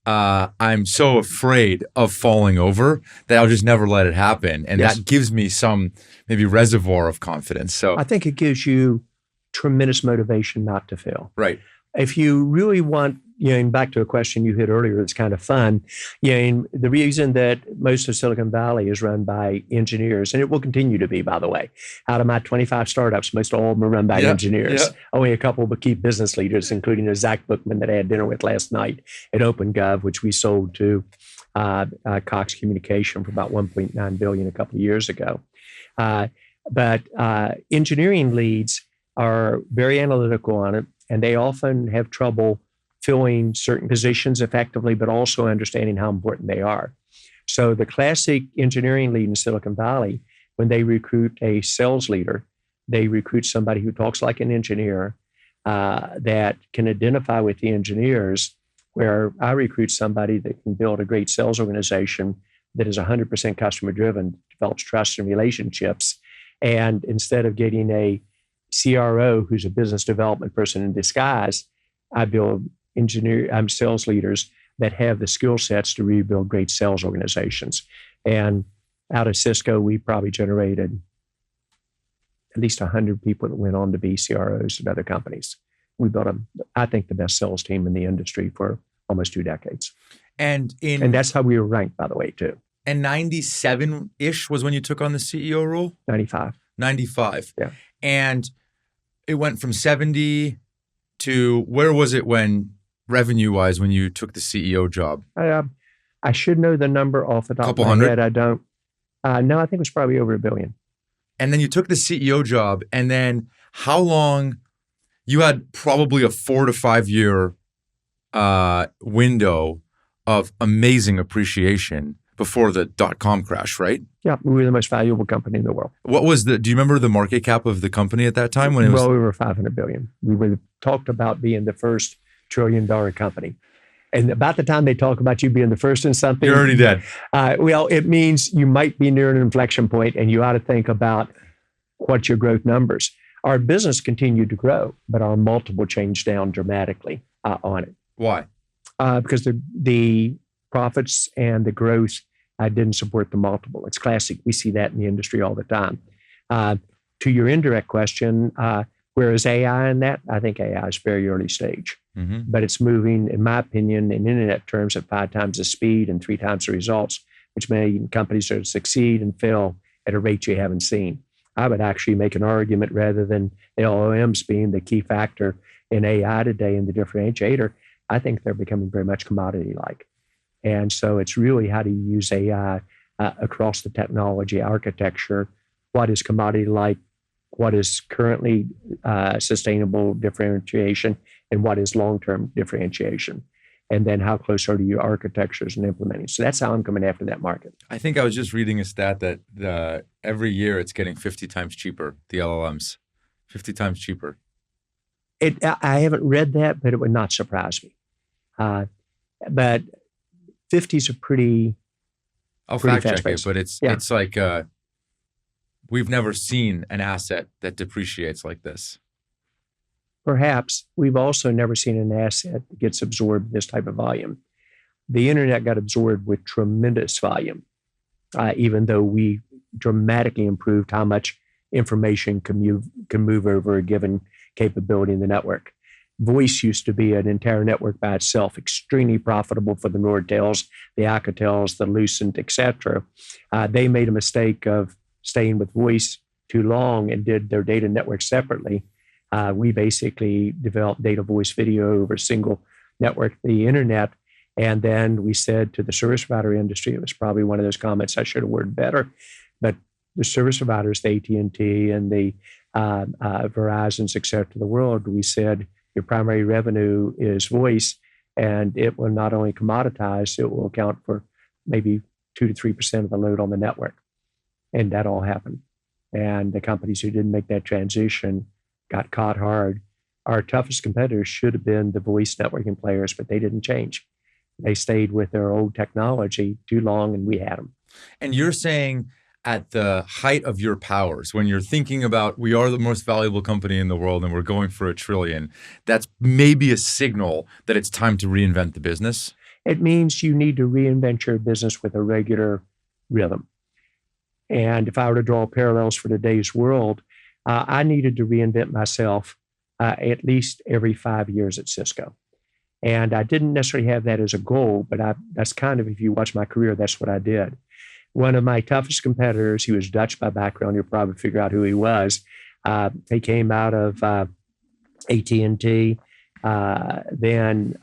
I'm so afraid of falling over that I'll just never let it happen. And that gives me some maybe reservoir of confidence. So
I think it gives you tremendous motivation not to fail.
Right.
If you really want, and back to a question you hit earlier, that's kind of fun. And the reason that most of Silicon Valley is run by engineers, and it will continue to be, by the way. Out of my 25 startups, most all of them are run by engineers. Yeah. Only a couple of key business leaders, including a Zach Bookman that I had dinner with last night at OpenGov, which we sold to Cox Communication for about $1.9 billion a couple of years ago. But engineering leads are very analytical on it, and they often have trouble filling certain positions effectively, but also understanding how important they are. So the classic engineering lead in Silicon Valley, when they recruit a sales leader, they recruit somebody who talks like an engineer, that can identify with the engineers, where I recruit somebody that can build a great sales organization that is 100% customer driven, develops trust and relationships. And instead of getting a CRO who's a business development person in disguise, I build sales leaders that have the skill sets to rebuild great sales organizations. And out of Cisco, we probably generated at least 100 people that went on to be CROs at other companies. We built I think, the best sales team in the industry for almost 2 decades.
And
that's how we were ranked, by the way, too.
And 97-ish was when you took on the CEO role?
95.
95.
Yeah.
And it went from 70 to where was it when revenue-wise when you took the CEO job?
I should know the number off the top
Couple
of my
hundred?
head. I don't. No, I think it was probably over $1 billion.
And then you took the CEO job, and then how long? You had probably a 4 to 5 year window of amazing appreciation before the .com crash, right?
Yeah, we were the most valuable company in the world.
What was do you remember the market cap of the company at that time when it was?
Well, we were $500 billion. We were talked about being the first $1 trillion company. And about the time they talk about you being the first in something,
You're already dead.
Well, it means you might be near an inflection point, and you ought to think about what's your growth numbers. Our business continued to grow, but our multiple changed down dramatically on it.
Why?
Because the profits and the growth didn't support the multiple. It's classic. We see that in the industry all the time. To your indirect question, where is AI in that? I think AI is very early stage, but it's moving, in my opinion, in internet terms at 5 times the speed and 3 times the results, which means companies that succeed and fail at a rate you haven't seen. I would actually make an argument rather than LLMs being the key factor in AI today and the differentiator. I think they're becoming very much commodity-like. And so it's really how do you use AI across the technology architecture, what is commodity-like, what is currently sustainable differentiation, and what is long-term differentiation. And then how close are to your architectures and implementing. So that's how I'm coming after that market.
I think I was just reading a stat that every year it's getting 50 times cheaper, the LLMs, 50 times cheaper.
I haven't read that, but it would not surprise me. But 50 is a pretty
I'll
pretty
fact check it,
fast-paced.
but it's like we've never seen an asset that depreciates like this.
Perhaps we've also never seen an asset that gets absorbed this type of volume. The internet got absorbed with tremendous volume, even though we dramatically improved how much information can move over a given capability in the network. Voice used to be an entire network by itself, extremely profitable for the Nordtels, the Alcatels, the Lucent, et cetera. They made a mistake of staying with voice too long and did their data network separately. We basically developed data, voice, video over a single network, the internet. And then we said to the service provider industry, it was probably one of those comments I should have worded better, but the service providers, the AT&T and the Verizons, et cetera, of the world, we said, your primary revenue is voice, and it will not only commoditize, it will account for maybe 2 to 3% of the load on the network. And that all happened. And the companies who didn't make that transition got caught hard. Our toughest competitors should have been the voice networking players, but they didn't change. They stayed with their old technology too long, and we had them.
And you're saying at the height of your powers, when you're thinking about we are the most valuable company in the world and we're going for $1 trillion, that's maybe a signal that it's time to reinvent the business?
It means you need to reinvent your business with a regular rhythm. And if I were to draw parallels for today's world, I needed to reinvent myself at least every 5 years at Cisco. And I didn't necessarily have that as a goal, but that's kind of, if you watch my career, that's what I did. One of my toughest competitors, he was Dutch by background, you'll probably figure out who he was. He came out of AT&T, then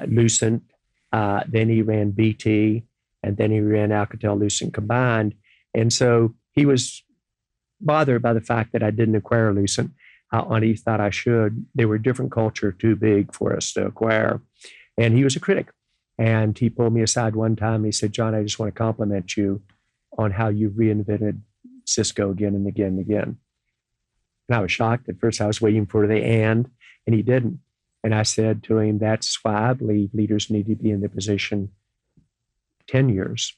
Lucent, then he ran BT, and then he ran Alcatel-Lucent combined. And so he was bothered by the fact that I didn't acquire Lucent, and he thought I should. They were a different culture, too big for us to acquire. And he was a critic. And he pulled me aside one time. And he said, John, I just want to compliment you on how you reinvented Cisco again and again and again. And I was shocked. At first, I was waiting for the and he didn't. And I said to him, that's why I believe leaders need to be in the position 10 years,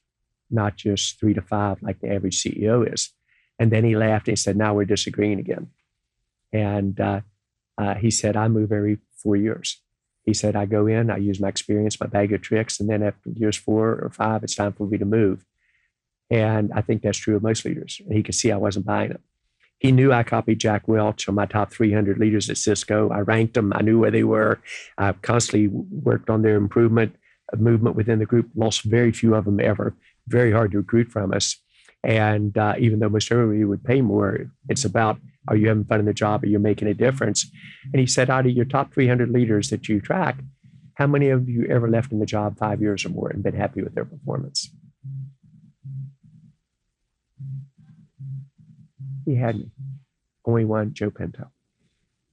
not just 3 to 5 like the average CEO is. And then he laughed and he said, now we're disagreeing again. And he said, I move every 4 years. He said, I go in, I use my experience, my bag of tricks, and then after years 4 or 5, it's time for me to move. And I think that's true of most leaders. And he could see I wasn't buying it. He knew I copied Jack Welch on my top 300 leaders at Cisco. I ranked them. I knew where they were. I constantly worked on their movement within the group. Lost very few of them ever. Very hard to recruit from us. And even though most everybody would pay more, it's about, are you having fun in the job? Are you making a difference? And he said, out of your top 300 leaders that you track, how many of you ever left in the job 5 years or more and been happy with their performance? He hadn't. Only one, Joe Pinto.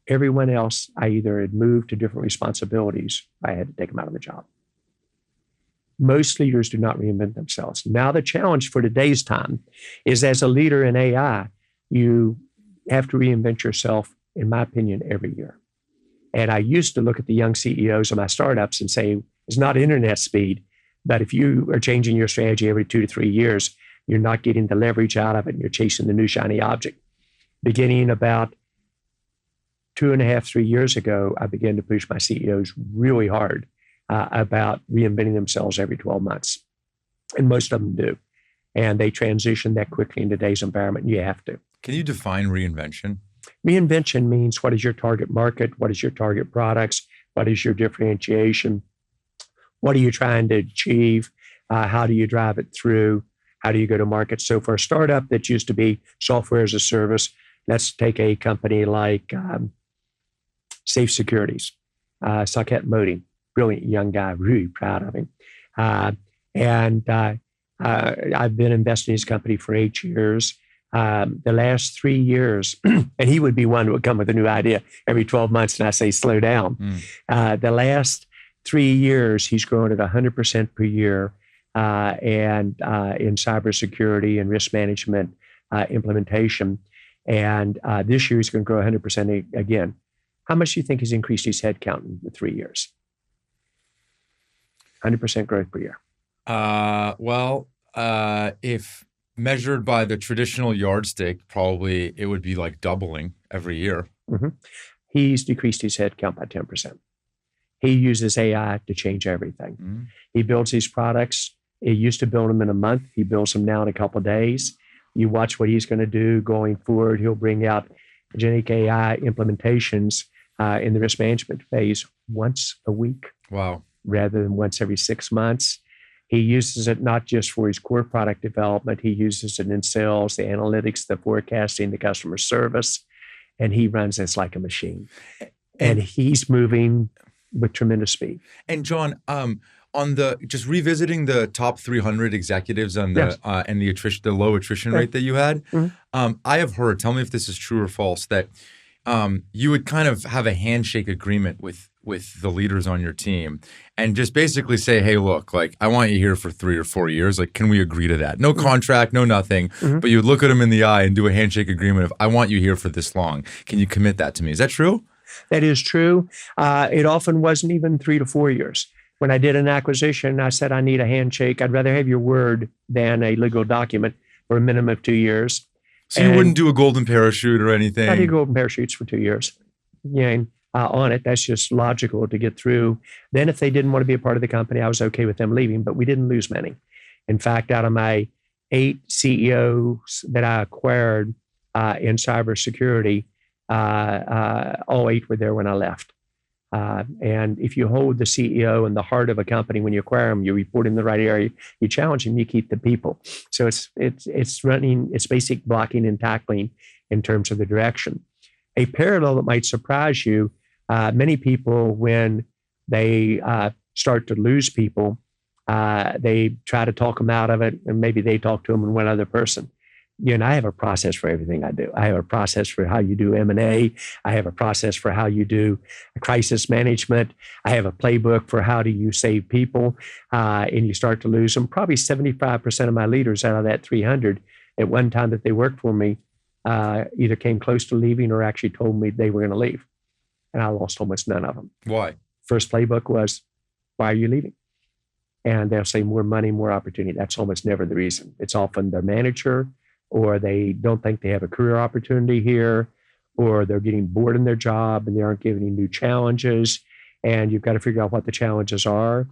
Everyone else, I either had moved to different responsibilities, I had to take them out of the job. Most leaders do not reinvent themselves. Now, the challenge for today's time is, as a leader in AI, you have to reinvent yourself, in my opinion, every year. And I used to look at the young CEOs of my startups and say, it's not internet speed, but if you are changing your strategy every 2 to 3 years, you're not getting the leverage out of it, and you're chasing the new shiny object. Beginning about 2.5, 3 years ago, I began to push my CEOs really hard about reinventing themselves every 12 months. And most of them do. And they transition that quickly in today's environment. You have to.
Can you define reinvention?
Reinvention means, what is your target market? What is your target products? What is your differentiation? What are you trying to achieve? How do you drive it through? How do you go to market? So for a startup that used to be software as a service, let's take a company like Safe Securities, Saket Modi, brilliant young guy, really proud of him. I've been investing in his company for 8 years. The last 3 years, and he would be one who would come with a new idea every 12 months, and I say, slow down. The last 3 years, he's grown at 100% per year, and in cybersecurity and risk management implementation. And this year, he's going to grow 100% again. How much do you think he's increased his headcount in the 3 years? 100% growth per year.
If measured by the traditional yardstick, probably it would be like doubling every year.
Mm-hmm. He's decreased his headcount by 10%. He uses AI to change everything. Mm-hmm. He builds these products. He used to build them in a month. He builds them now in a couple of days. You watch what he's going to do going forward. He'll bring out agentic AI implementations in the risk management phase once a week.
Wow.
Rather than once every 6 months. He uses it not just for his core product development. He uses it in sales, the analytics, the forecasting, the customer service, and he runs this like a machine. And he's moving with tremendous speed.
And John, on the just revisiting the top 300 executives and the and the attrition, the low attrition rate that you had, I have heard. Tell me if this is true or false. That you would kind of have a handshake agreement with the leaders on your team, and just basically say, "Hey, look, like I want you here for 3 or 4 years. Like, can we agree to that? No contract, no nothing. But you would look at them in the eye and do a handshake agreement of, I want you here for this long. Can you commit that to me? Is that true?"
That is true. It often wasn't even 3 to 4 years. When I did an acquisition, I said, I need a handshake. I'd rather have your word than a legal document for a minimum of 2 years.
So you wouldn't do a golden parachute or anything?
I did golden parachutes for 2 years. Yeah, on it. That's just logical to get through. Then if they didn't want to be a part of the company, I was okay with them leaving, but we didn't lose many. In fact, out of my 8 CEOs that I acquired in cybersecurity, all 8 were there when I left. And if you hold the CEO in the heart of a company when you acquire them, you report in the right area, you challenge them, you keep the people. So it's running, it's basic blocking and tackling in terms of the direction. A parallel that might surprise you, many people, when they start to lose people, they try to talk them out of it, and maybe they talk to them and one other person. You know, I have a process for everything I do. I have a process for how you do M&A. I have a process for how you do crisis management. I have a playbook for how do you save people, and you start to lose them. Probably 75% of my leaders out of that 300 at one time that they worked for me either came close to leaving or actually told me they were going to leave. And I lost almost none of them.
Why?
First playbook was, why are you leaving? And they'll say more money, more opportunity. That's almost never the reason. It's often their manager, or they don't think they have a career opportunity here, or they're getting bored in their job and they aren't given any new challenges. And you've got to figure out what the challenges are.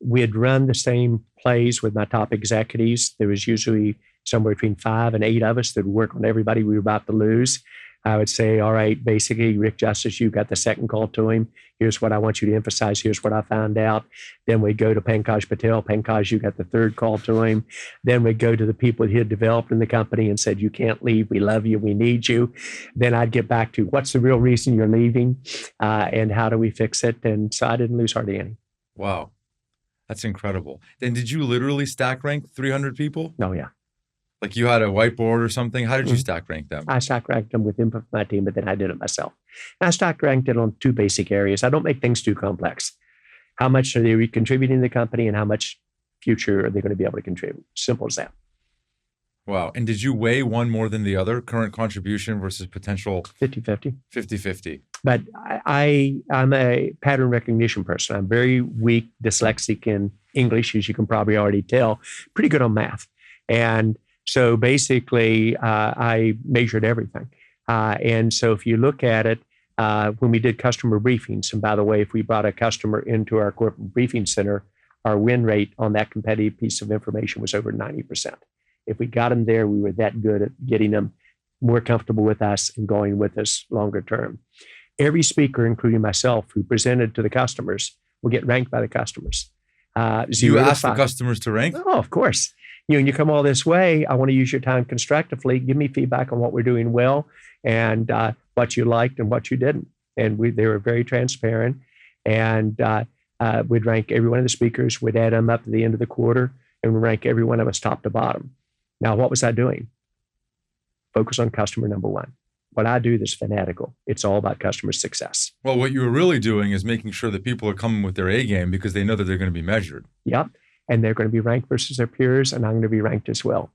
We had run the same plays with my top executives. There was usually somewhere between 5 and 8 of us that would work on everybody we were about to lose. I would say, all right, basically, Rick Justice, you got the second call to him. Here's what I want you to emphasize. Here's what I found out. Then we'd go to Pankaj Patel. Pankaj, you got the third call to him. Then we'd go to the people he had developed in the company and said, you can't leave. We love you. We need you. Then I'd get back to what's the real reason you're leaving and how do we fix it? And so I didn't lose hardly any.
Wow. That's incredible. Then did you literally stack rank 300 people?
Oh, yeah.
Like you had a whiteboard or something? How did you stack rank them?
I stack ranked them with input from my team, but then I did it myself. And I stack ranked it on 2 basic areas. I don't make things too complex. How much are they contributing to the company and how much future are they going to be able to contribute? Simple as that.
Wow. And did you weigh one more than the other, current contribution versus potential?
50-50.
50-50.
But I'm a pattern recognition person. I'm very weak, dyslexic in English, as you can probably already tell, pretty good on math. And so basically, I measured everything. And so if you look at it, when we did customer briefings, and by the way, if we brought a customer into our corporate briefing center, our win rate on that competitive piece of information was over 90%. If we got them there, we were that good at getting them more comfortable with us and going with us longer term. Every speaker, including myself, who presented to the customers, will get ranked by the customers.
You asked the customers to rank?
Oh, of course. When you come all this way, I want to use your time constructively. Give me feedback on what we're doing well and what you liked and what you didn't. And they were very transparent. And we'd rank every one of the speakers. We'd add them up at the end of the quarter and we'd rank every one of us top to bottom. Now, what was I doing? Focus on customer number one. What I do is fanatical. It's all about customer success.
Well, what you were really doing is making sure that people are coming with their A game because they know that they're going to be measured.
Yep. And they're going to be ranked versus their peers, and I'm going to be ranked as well.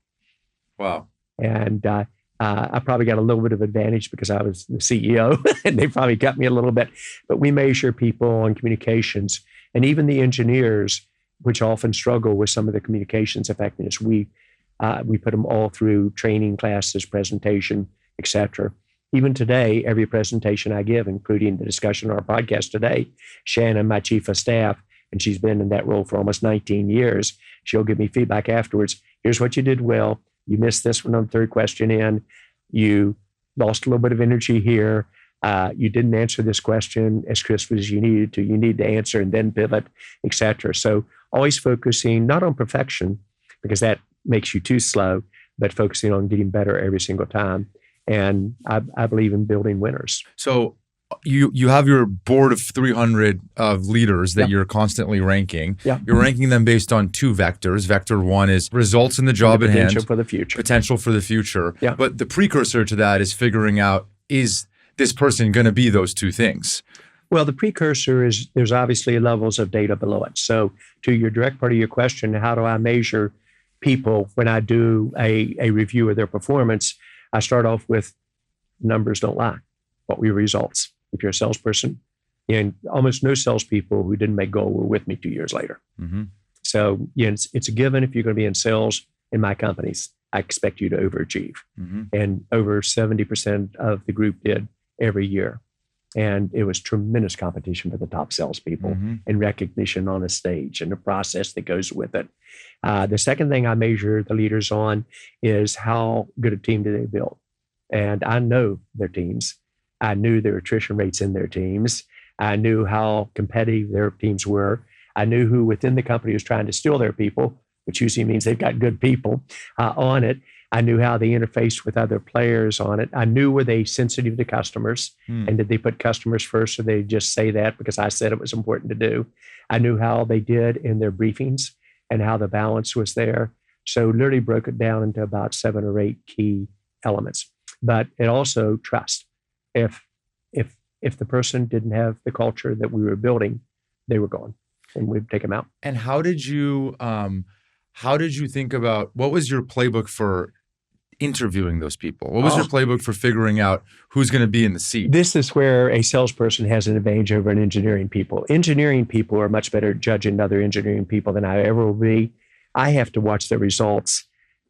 Wow.
And I probably got a little bit of advantage because I was the CEO, and they probably got me a little bit. But we measure people on communications, and even the engineers, which often struggle with some of the communications effectiveness. We put them all through training classes, presentation, etc. Even today, every presentation I give, including the discussion on our podcast today, Shannon, my chief of staff, and she's been in that role for almost 19 years. She'll give me feedback afterwards. Here's what you did well. You missed this one on the third question in. You lost a little bit of energy here. You didn't answer this question as crisply as you needed to. You need to answer and then pivot, et cetera. So always focusing not on perfection, because that makes you too slow, but focusing on getting better every single time. And I believe in building winners.
So you have your board of 300 of leaders that you're constantly ranking.
Yeah.
You're ranking them based on 2 vectors. Vector 1 is results in the job at hand.
Potential for the future.
Potential for the future.
Yeah.
But the precursor to that is figuring out, is this person going to be those 2 things?
Well, the precursor is there's obviously levels of data below it. So to your direct part of your question, how do I measure people when I do a review of their performance? I start off with numbers don't lie. What were your results? If you're a salesperson, and almost no salespeople who didn't make goal were with me 2 years later.
Mm-hmm.
So it's a given if you're going to be in sales in my companies, I expect you to overachieve. Mm-hmm. And over 70% of the group did every year. And it was tremendous competition for the top salespeople and recognition on a stage and the process that goes with it. The second thing I measure the leaders on is how good a team do they build. And I know their teams. I knew their attrition rates in their teams. I knew how competitive their teams were. I knew who within the company was trying to steal their people, which usually means they've got good people on it. I knew how they interfaced with other players on it. I knew, were they sensitive to customers? And did they put customers first, or they just say that because I said it was important to do? I knew how they did in their briefings and how the balance was there. So literally broke it down into about 7 or 8 key elements. But it also trust. If the person didn't have the culture that we were building, they were gone, and we'd take them out.
And how did you think about, what was your playbook for interviewing those people? What was your playbook for figuring out who's going to be in the seat?
This is where a salesperson has an advantage over an engineering people. Engineering people are much better at judging other engineering people than I ever will be. I have to watch the results,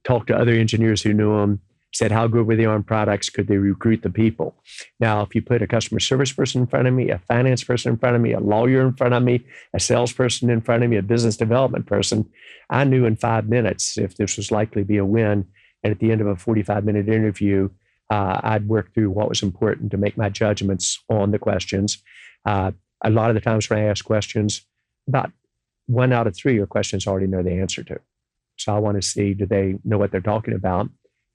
talk to other engineers who knew them, said how good were they on products, could they recruit the people? Now, if you put a customer service person in front of me, a finance person in front of me, a lawyer in front of me, a salesperson in front of me, a business development person, I knew in 5 minutes if this was likely to be a win And at the end of a 45-minute interview, I'd work through what was important to make my judgments on the questions. A lot of the times when I ask questions, about 1 out of 3 are questions I already know the answer to. So I want to see, do they know what they're talking about?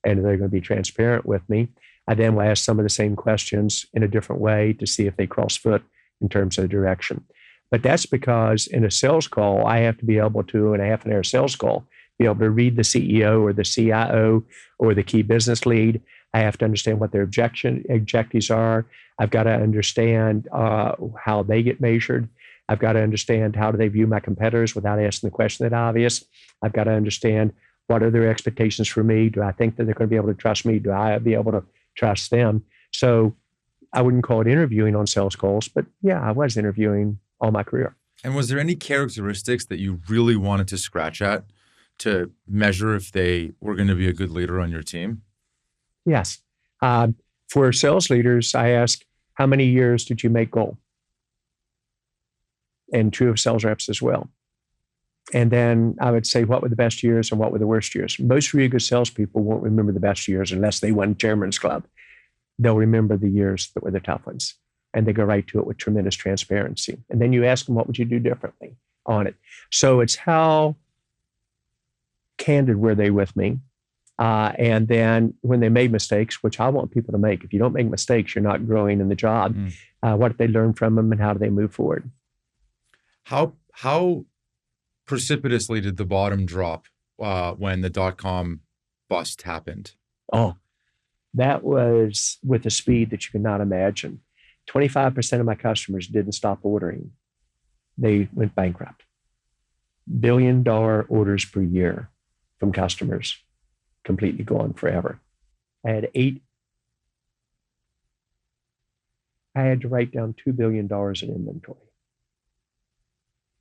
And are they going to be transparent with me? I then will ask some of the same questions in a different way to see if they cross foot in terms of direction. But that's because in a sales call, I have to be able to, in a half an hour sales call, be able to read the CEO or the CIO or the key business lead. I have to understand what their objectives are. I've got to understand how they get measured. I've got to understand how do they view my competitors without asking the question that obvious. I've got to understand what are their expectations for me. Do I think that they're going to be able to trust me? Do I be able to trust them? So I wouldn't call it interviewing on sales calls, but yeah, I was interviewing all my career.
And was there any characteristics that you really wanted to scratch at to measure if they were going to be a good leader on your team?
Yes. For sales leaders, I ask, how many years did you make goal? And true of sales reps as well. And then I would say, what were the best years and what were the worst years? Most really good salespeople won't remember the best years unless they won Chairman's Club. They'll remember the years that were the tough ones. And they go right to it with tremendous transparency. And then you ask them, what would you do differently on it? So it's how candid were they with me? And then when they made mistakes, which I want people to make, if you don't make mistakes, you're not growing in the job. What did they learn from them and how do they move forward?
How precipitously did the bottom drop when the dot-com bust happened?
Oh, that was with a speed that you could not imagine. 25% of my customers didn't stop ordering. They went bankrupt. $1 billion orders per year from customers, completely gone forever. I had to write down $2 billion in inventory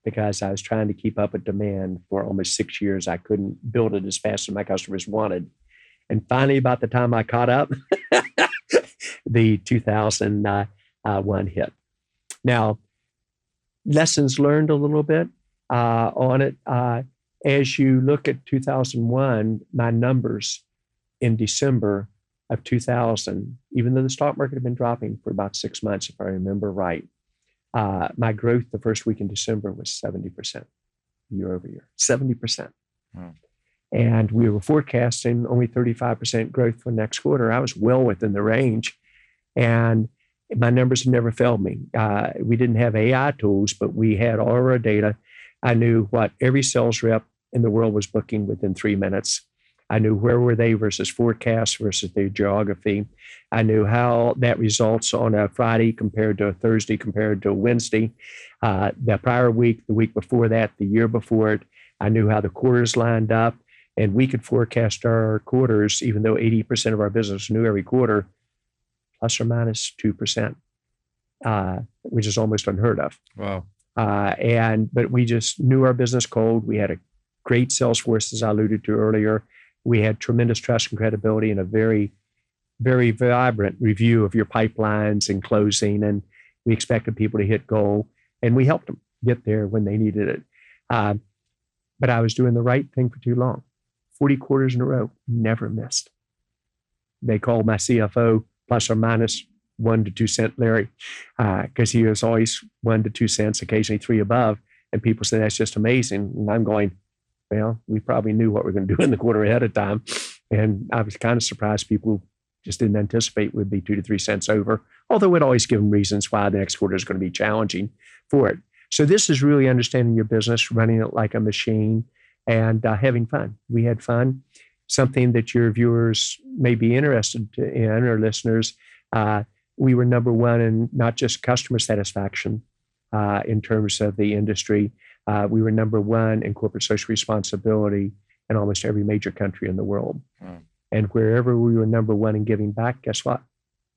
because I was trying to keep up with demand for almost 6 years. I couldn't build it as fast as my customers wanted. And finally, about the time I caught up, the 2001 hit. Now, lessons learned a little bit on it. As you look at 2001, my numbers in December of 2000, even though the stock market had been dropping for about 6 months, if I remember right, my growth the first week in December was 70% year over year, 70%. Wow. And we were forecasting only 35% growth for next quarter. I was well within the range. And my numbers have never failed me. We didn't have AI tools, but we had all of our data. I knew what every sales rep in the world was booking within 3 minutes. I knew where were they versus forecast versus their geography. I knew how that results on a Friday compared to a Thursday compared to a Wednesday. The prior week, the week before that, the year before it, I knew how the quarters lined up. And we could forecast our quarters, even though 80% of our business knew every quarter, plus or minus 2%, which is almost unheard of.
Wow.
But we just knew our business cold. We had a great sales force, as I alluded to earlier. We had tremendous trust and credibility and a very, very vibrant review of your pipelines and closing. And we expected people to hit goal, and we helped them get there when they needed it. But I was doing the right thing for too long. 40 quarters in a row, never missed. They called my CFO plus or minus 1 to 2 cent Larry, because he was always 1 to 2 cents, occasionally 3 above. And people said, that's just amazing. And I'm going, well, we probably knew what we were going to do in the quarter ahead of time. And I was kind of surprised people just didn't anticipate we'd be 2 to 3 cents over, although we'd always give them reasons why the next quarter is going to be challenging for it. So this is really understanding your business, running it like a machine, and having fun. We had fun. Something that your viewers may be interested in, or listeners, we were number one in not just customer satisfaction in terms of the industry. We were number one in corporate social responsibility in almost every major country in the world. Wow. And wherever we were number one in giving back, guess what?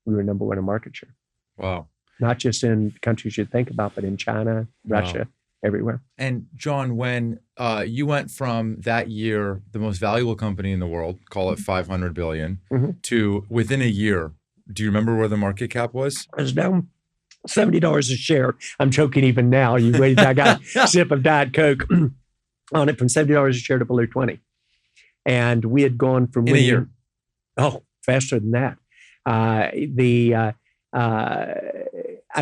We were number one in market share.
Wow.
Not just in countries you'd think about, but in China, Russia, everywhere.
And John, when you went from that year, the most valuable company in the world, call it 500 billion, to within a year, do you remember where the market cap was?
It was down $70 a share. I'm joking even now. I got a sip of Diet Coke on it from $70 a share to below 20. And we had gone from
in a year.
Oh, faster than that.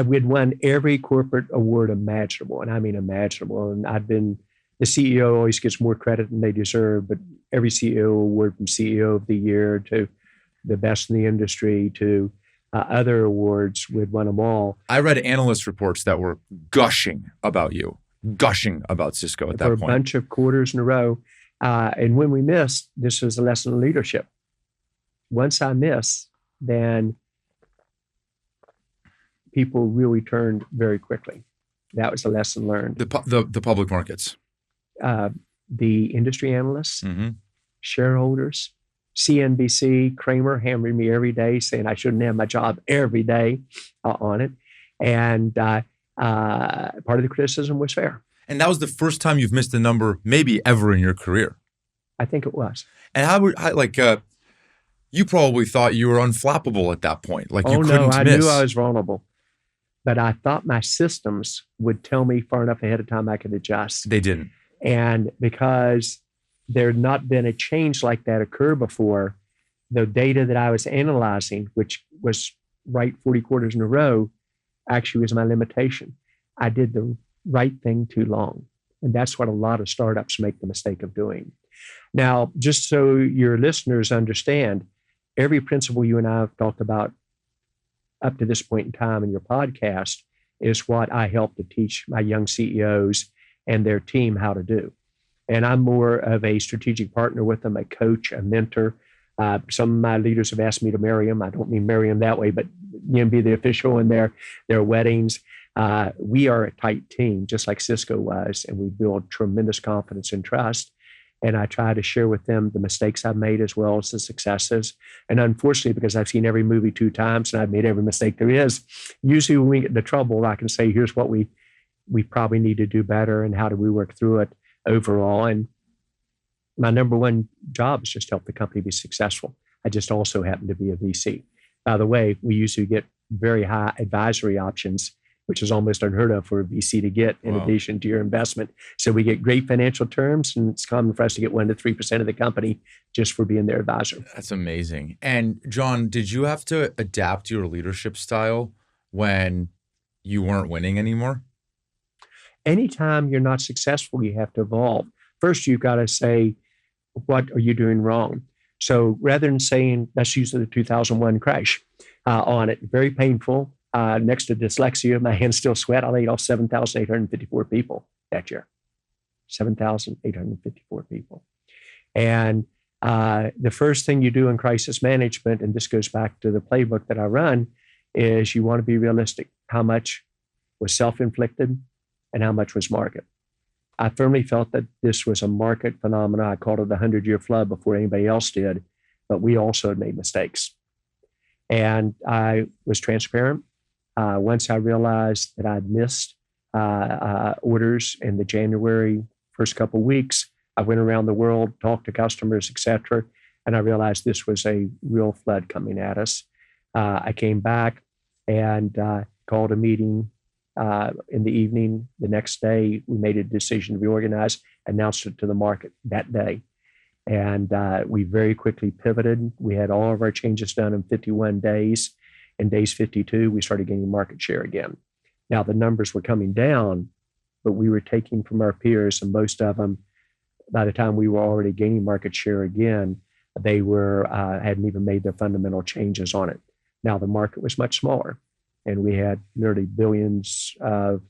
We'd won every corporate award imaginable, and I mean imaginable. And the CEO always gets more credit than they deserve, but every CEO award, from CEO of the Year to the best in the industry to other awards, we'd won them all.
I read analyst reports that were gushing about you, gushing about Cisco at that point.
For a bunch of quarters in a row. And when we missed, this was a lesson in leadership. Once I missed, then people really turned very quickly. That was a lesson learned.
The public markets.
The industry analysts, shareholders, CNBC, Kramer hammering me every day saying I shouldn't have my job every day on it. And part of the criticism was fair.
And that was the first time you've missed a number maybe ever in your career.
I think it was.
And you probably thought you were unflappable at that point. Like you couldn't miss.
I knew I was vulnerable. But I thought my systems would tell me far enough ahead of time I could adjust.
They didn't.
And because there had not been a change like that occur before, the data that I was analyzing, which was right 40 quarters in a row, actually was my limitation. I did the right thing too long. And that's what a lot of startups make the mistake of doing. Now, just so your listeners understand, every principle you and I have talked about up to this point in time in your podcast is what I help to teach my young CEOs and their team how to do. And I'm more of a strategic partner with them, a coach, a mentor. Some of my leaders have asked me to marry them. I don't mean marry them that way, but be the official in their weddings. We are a tight team, just like Cisco was, and we build tremendous confidence and trust. And I try to share with them the mistakes I've made as well as the successes. And unfortunately, because I've seen every movie 2 times and I've made every mistake there is, usually when we get into trouble, I can say, here's what we probably need to do better and how do we work through it overall. And my number one job is just to help the company be successful. I just also happen to be a VC. By the way, we usually get very high advisory options, which is almost unheard of for a VC to get in addition to your investment. So we get great financial terms, and it's common for us to get 1% to 3% of the company just for being their advisor.
That's amazing. And John, did you have to adapt your leadership style when you weren't winning anymore?
Anytime you're not successful, you have to evolve. First, you've got to say, what are you doing wrong? So rather than saying, let's use the 2001 crash on it, very painful. Next to dyslexia, my hands still sweat. I laid off 7,854 people that year. 7,854 people. And the first thing you do in crisis management, and this goes back to the playbook that I run, is you want to be realistic. How much was self-inflicted and how much was market? I firmly felt that this was a market phenomenon. I called it the 100-year flood before anybody else did, but we also had made mistakes. And I was transparent. Once I realized that I'd missed orders in the January first couple of weeks, I went around the world, talked to customers, et cetera, and I realized this was a real flood coming at us. I came back and called a meeting in the evening. The next day, we made a decision to reorganize, announced it to the market that day. And we very quickly pivoted. We had all of our changes done in 51 days. In days 52, we started gaining market share again. Now, the numbers were coming down, but we were taking from our peers, and most of them, by the time we were already gaining market share again, they hadn't even made their fundamental changes on it. Now, the market was much smaller, and we had literally billions of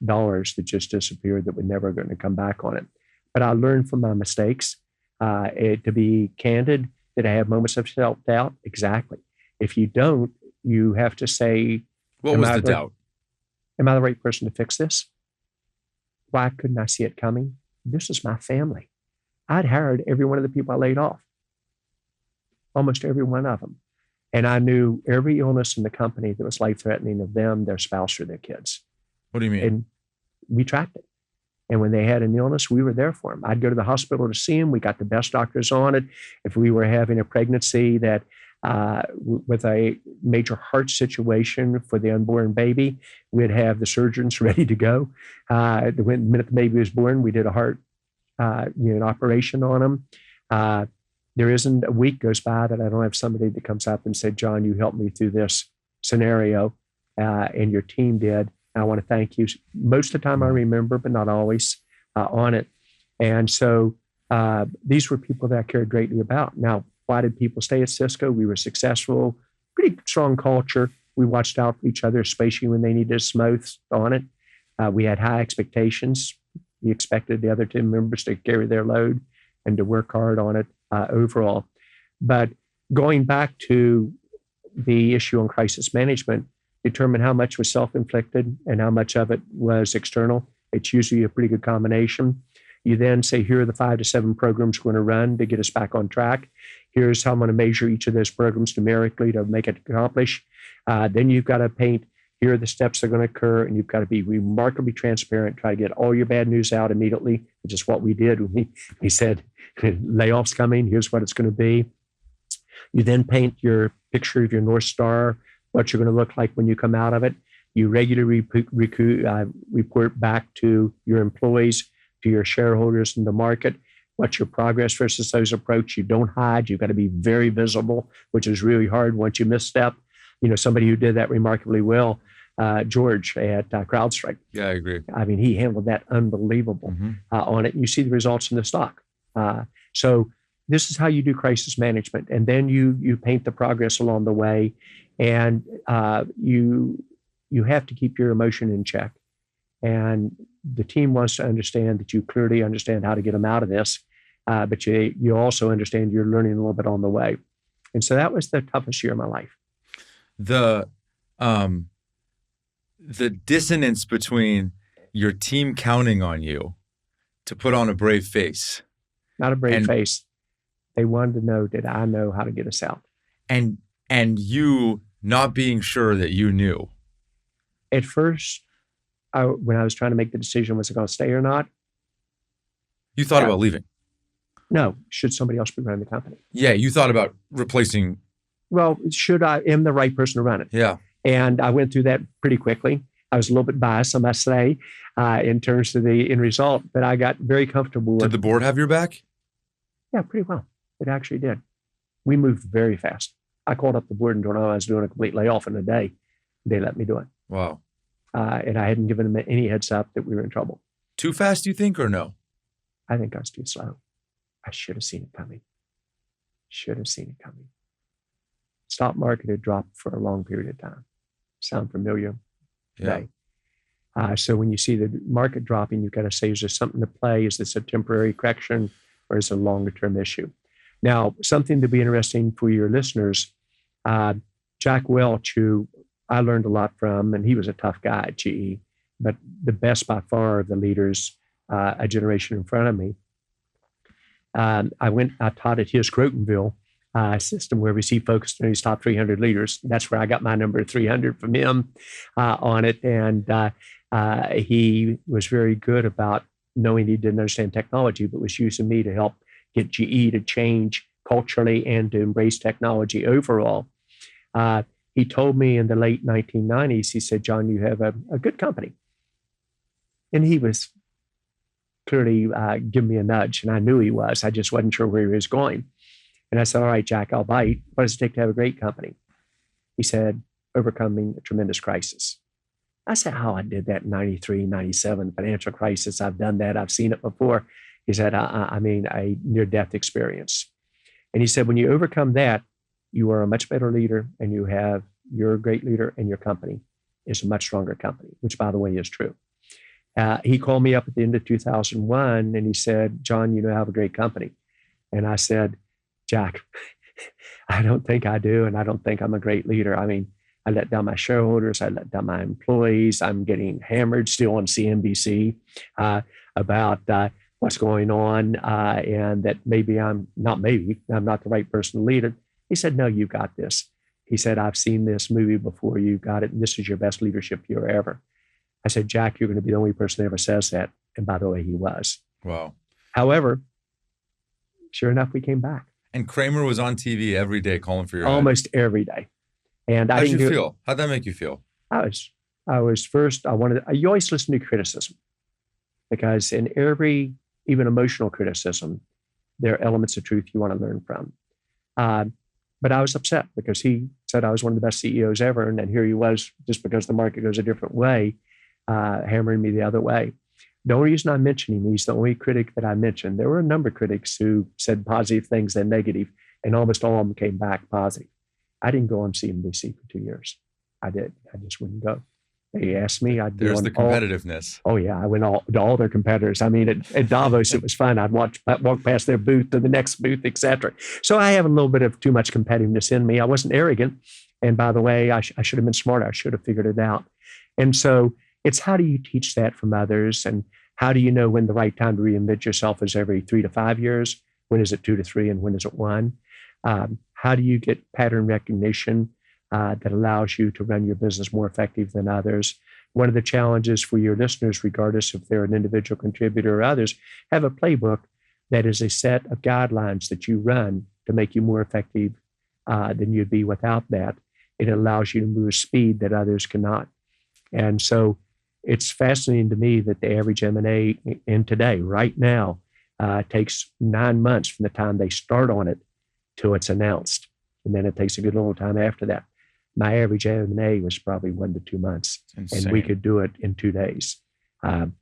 dollars that just disappeared that were never going to come back on it. But I learned from my mistakes. To be candid, did I have moments of self-doubt? Exactly. If you don't, you have to say,
what was the doubt?
Am I the right person to fix this? Why couldn't I see it coming? This is my family. I'd hired every one of the people I laid off, almost every one of them. And I knew every illness in the company that was life-threatening of them, their spouse, or their kids.
What do you mean?
And we tracked it. And when they had an illness, we were there for them. I'd go to the hospital to see them. We got the best doctors on it. If we were having a pregnancy that with a major heart situation for the unborn baby, we'd have the surgeons ready to go. The minute the baby was born, we did a heart an operation on them. There isn't a week goes by that I don't have somebody that comes up and said, John, you helped me through this scenario, and your team did. And I want to thank you. Most of the time I remember, but not always on it. And so these were people that I cared greatly about. Now, why did people stay at Cisco? We were successful, pretty strong culture. We watched out for each other, especially when they needed us most on it. We had high expectations. We expected the other team members to carry their load and to work hard on it overall. But going back to the issue on crisis management, determine how much was self-inflicted and how much of it was external. It's usually a pretty good combination. You then say, here are the 5 to 7 programs we're going to run to get us back on track. Here's how I'm going to measure each of those programs numerically to make it accomplish. Then you've got to paint, here are the steps that are going to occur, and you've got to be remarkably transparent, try to get all your bad news out immediately, which is what we did. We said, layoffs coming, here's what it's going to be. You then paint your picture of your North Star, what you're going to look like when you come out of it. You regularly report back to your employees, to your shareholders in the market, what's your progress versus those approach. You don't hide. You've got to be very visible, which is really hard once you misstep. Somebody who did that remarkably well, George at CrowdStrike.
Yeah, I agree.
I mean, he handled that unbelievable on it. And you see the results in the stock. So this is how you do crisis management. And then you paint the progress along the way. And you have to keep your emotion in check. And the team wants to understand that you clearly understand how to get them out of this, but you also understand you're learning a little bit on the way. And so that was the toughest year of my life.
The dissonance between your team counting on you to put on a brave face.
Not a brave face. They wanted to know, did I know how to get us out?
And you not being sure that you knew.
At first, when I was trying to make the decision, was I going to stay or not?
You thought about leaving?
No. Should somebody else be running the company?
Yeah, you thought about replacing.
Well, am the right person to run it?
Yeah.
And I went through that pretty quickly. I was a little bit biased, I must say, in terms of the end result, but I got very comfortable with.
Did the board have your back?
Yeah, pretty well. It actually did. We moved very fast. I called up the board and told them I was doing a complete layoff in a day. They let me do it.
Wow.
And I hadn't given them any heads up that we were in trouble.
Too fast, you think, or no?
I think I was too slow. I should have seen it coming. Stock market had dropped for a long period of time. Sound familiar?
Yeah.
So when you see the market dropping, you've got to say, is there something to play? Is this a temporary correction or is it a longer term issue? Now, something to be interesting for your listeners, Jack Welch, who I learned a lot from, and he was a tough guy at GE, but the best by far of the leaders a generation in front of me. I taught at his Crotonville system where we see focused on his top 300 leaders. That's where I got my number 300 from him on it. And he was very good about knowing he didn't understand technology, but was using me to help get GE to change culturally and to embrace technology overall. He told me in the late 1990s, he said, John, you have a good company. And he was clearly giving me a nudge, and I knew he was. I just wasn't sure where he was going. And I said, all right, Jack, I'll bite. What does it take to have a great company? He said, overcoming a tremendous crisis. I said, how I did that in 93, 97, financial crisis. I've done that. I've seen it before. He said, I mean, a near-death experience. And he said, when you overcome that, you are a much better leader, and you're a great leader, and your company is a much stronger company, which, by the way, is true. He called me up at the end of 2001, and he said, John, you know, I have a great company. And I said, Jack, I don't think I do, and I don't think I'm a great leader. I mean, I let down my shareholders. I let down my employees. I'm getting hammered still on CNBC about what's going on, and that maybe I'm not the right person to lead it. He said, no, you got this. He said, I've seen this movie before. You got it, and this is your best leadership year ever. I said, Jack, you're going to be the only person that ever says that. And by the way, he was.
Wow.
However, sure enough, we came back.
And Kramer was on TV every day calling for your
almost
head.
Every day. And
How'd you feel? How'd that make you feel?
I was first, you always listen to criticism, because in every, even emotional criticism, there are elements of truth you want to learn from. But I was upset because he said I was one of the best CEOs ever. And then here he was, just because the market goes a different way, hammering me the other way. The only reason I'm mentioning he's the only critic that I mentioned. There were a number of critics who said positive things and negative, and almost all of them came back positive. I didn't go on CNBC for 2 years. I just wouldn't go. They asked me.
There's the competitiveness.
I went to all their competitors. I mean, at Davos, it was fun. I'd walk past their booth to the next booth, et cetera. So I have a little bit of too much competitiveness in me. I wasn't arrogant. And by the way, I should have been smarter. I should have figured it out. And so it's how do you teach that from others? And how do you know when the right time to reinvent yourself is every 3 to 5 years? When is it 2 to 3? And when is it 1? How do you get pattern recognition that allows you to run your business more effective than others? One of the challenges for your listeners, regardless if they're an individual contributor or others, have a playbook that is a set of guidelines that you run to make you more effective than you'd be without that. It allows you to move at speed that others cannot. And so it's fascinating to me that the average M&A in today, right now, takes 9 months from the time they start on it till it's announced. And then it takes a good long time after that. My average M&A was probably 1 to 2 months, and we could do it in 2 days. And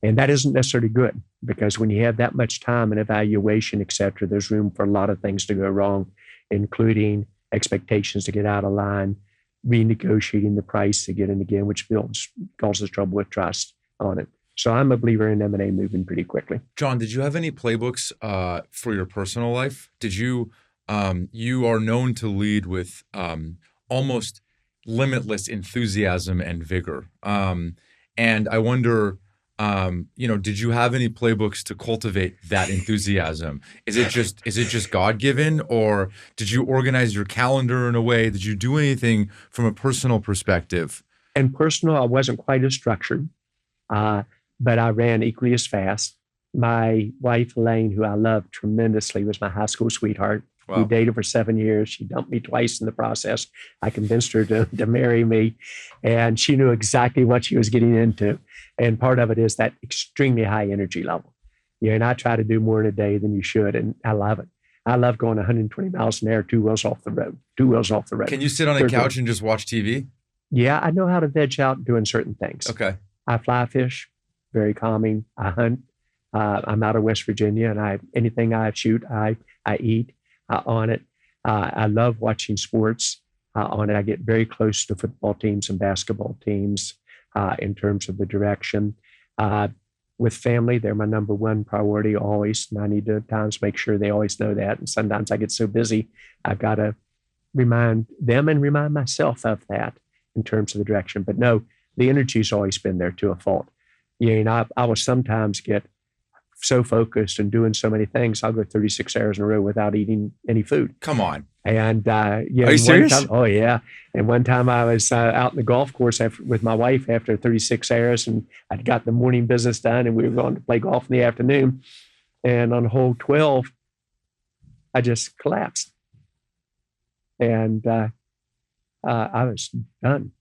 that isn't necessarily good, because when you have that much time and evaluation, et cetera, there's room for a lot of things to go wrong, including expectations to get out of line, renegotiating the price again and again, which causes trouble with trust on it. So I'm a believer in M&A moving pretty quickly.
John, did you have any playbooks for your personal life? Did you, you are known to lead with almost limitless enthusiasm and vigor. And I wonder, did you have any playbooks to cultivate that enthusiasm? Is it just God-given, or did you organize your calendar in a way? Did you do anything from a personal perspective?
And personal, I wasn't quite as structured, but I ran equally as fast. My wife, Elaine, who I loved tremendously, was my high school sweetheart. Wow. We dated for 7 years. She dumped me twice in the process. I convinced her to marry me, and she knew exactly what she was getting into. And part of it is that extremely high energy level. And I try to do more in a day than you should, and I love it. I love going 120 miles an hour, 2 wheels off the road.
Can you sit on a couch and just watch TV?
Yeah, I know how to veg out doing certain things.
Okay.
I fly fish, very calming. I hunt. I'm out of West Virginia, and anything I shoot, I eat on it. I love watching sports on it. I get very close to football teams and basketball teams in terms of the direction. With family, they're my number one priority always, and I need to at times make sure they always know that. And sometimes I get so busy, I've got to remind them and remind myself of that in terms of the direction. But no, the energy's always been there to a fault. I will sometimes get so focused and doing so many things, I'll go 36 hours in a row without eating any food.
Come on.
And
are you serious?
Oh yeah. And one time I was out in the golf course with my wife after 36 hours, and I'd got the morning business done, and we were going to play golf in the afternoon. And on hole 12, I just collapsed, and I was done.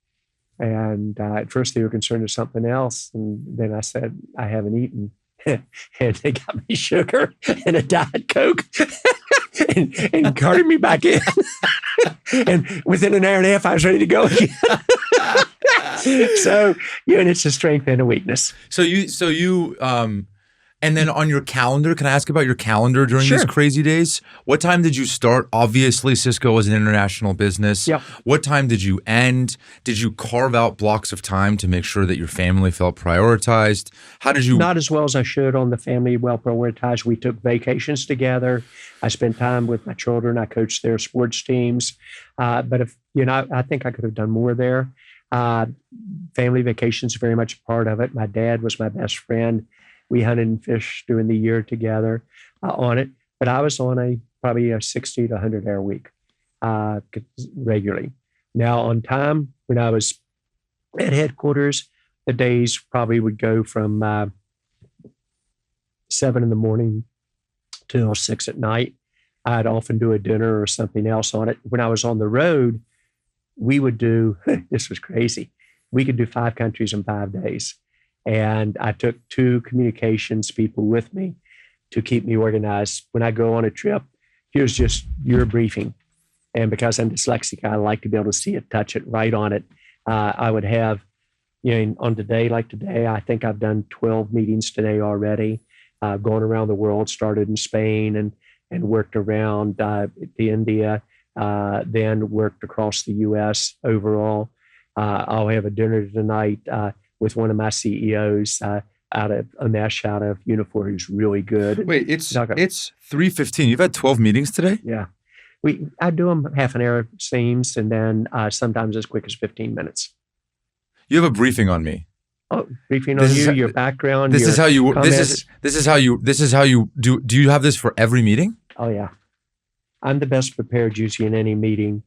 And at first they were concerned with something else, and then I said, I haven't eaten. And they got me sugar and a Diet Coke and carted me back in. And within an hour and a half, I was ready to go again. So, and it's a strength and a weakness.
So you, and then on your calendar, can I ask about your calendar during
Sure.
these crazy days? What time did you start? Obviously, Cisco was an international business.
Yep.
What time did you end? Did you carve out blocks of time to make sure that your family felt prioritized? How did you?
Not as well as I should on the family well prioritized. We took vacations together. I spent time with my children. I coached their sports teams. But if I think I could have done more there. Family vacations are very much a part of it. My dad was my best friend. We hunted and fished during the year together on it. But I was on probably a 60 to 100 hour week regularly. Now on time, when I was at headquarters, the days probably would go from 7 in the morning till 6 at night. I'd often do a dinner or something else on it. When I was on the road, we would do, this was crazy. We could do 5 countries in 5 days. And I took 2 communications people with me. to keep me organized. When I go on a trip, here's just your briefing. And because I'm dyslexic, I like to be able to see it, touch it, write on it. I would have, on today, like today, I think I've done 12 meetings today already, going around the world, started in Spain and worked around the India, then worked across the U.S. overall. I'll have a dinner tonight with one of my CEOs out of Amesh out of Unifor, who's really good.
Wait, it's 3:15. You've had 12 meetings today?
Yeah. I do them half an hour seams, and then sometimes as quick as 15 minutes.
You have a briefing on me.
Oh, briefing on you, your background.
This is how you. This is how you do. Do you have this for every meeting?
Oh yeah, I'm the best prepared usually in any meeting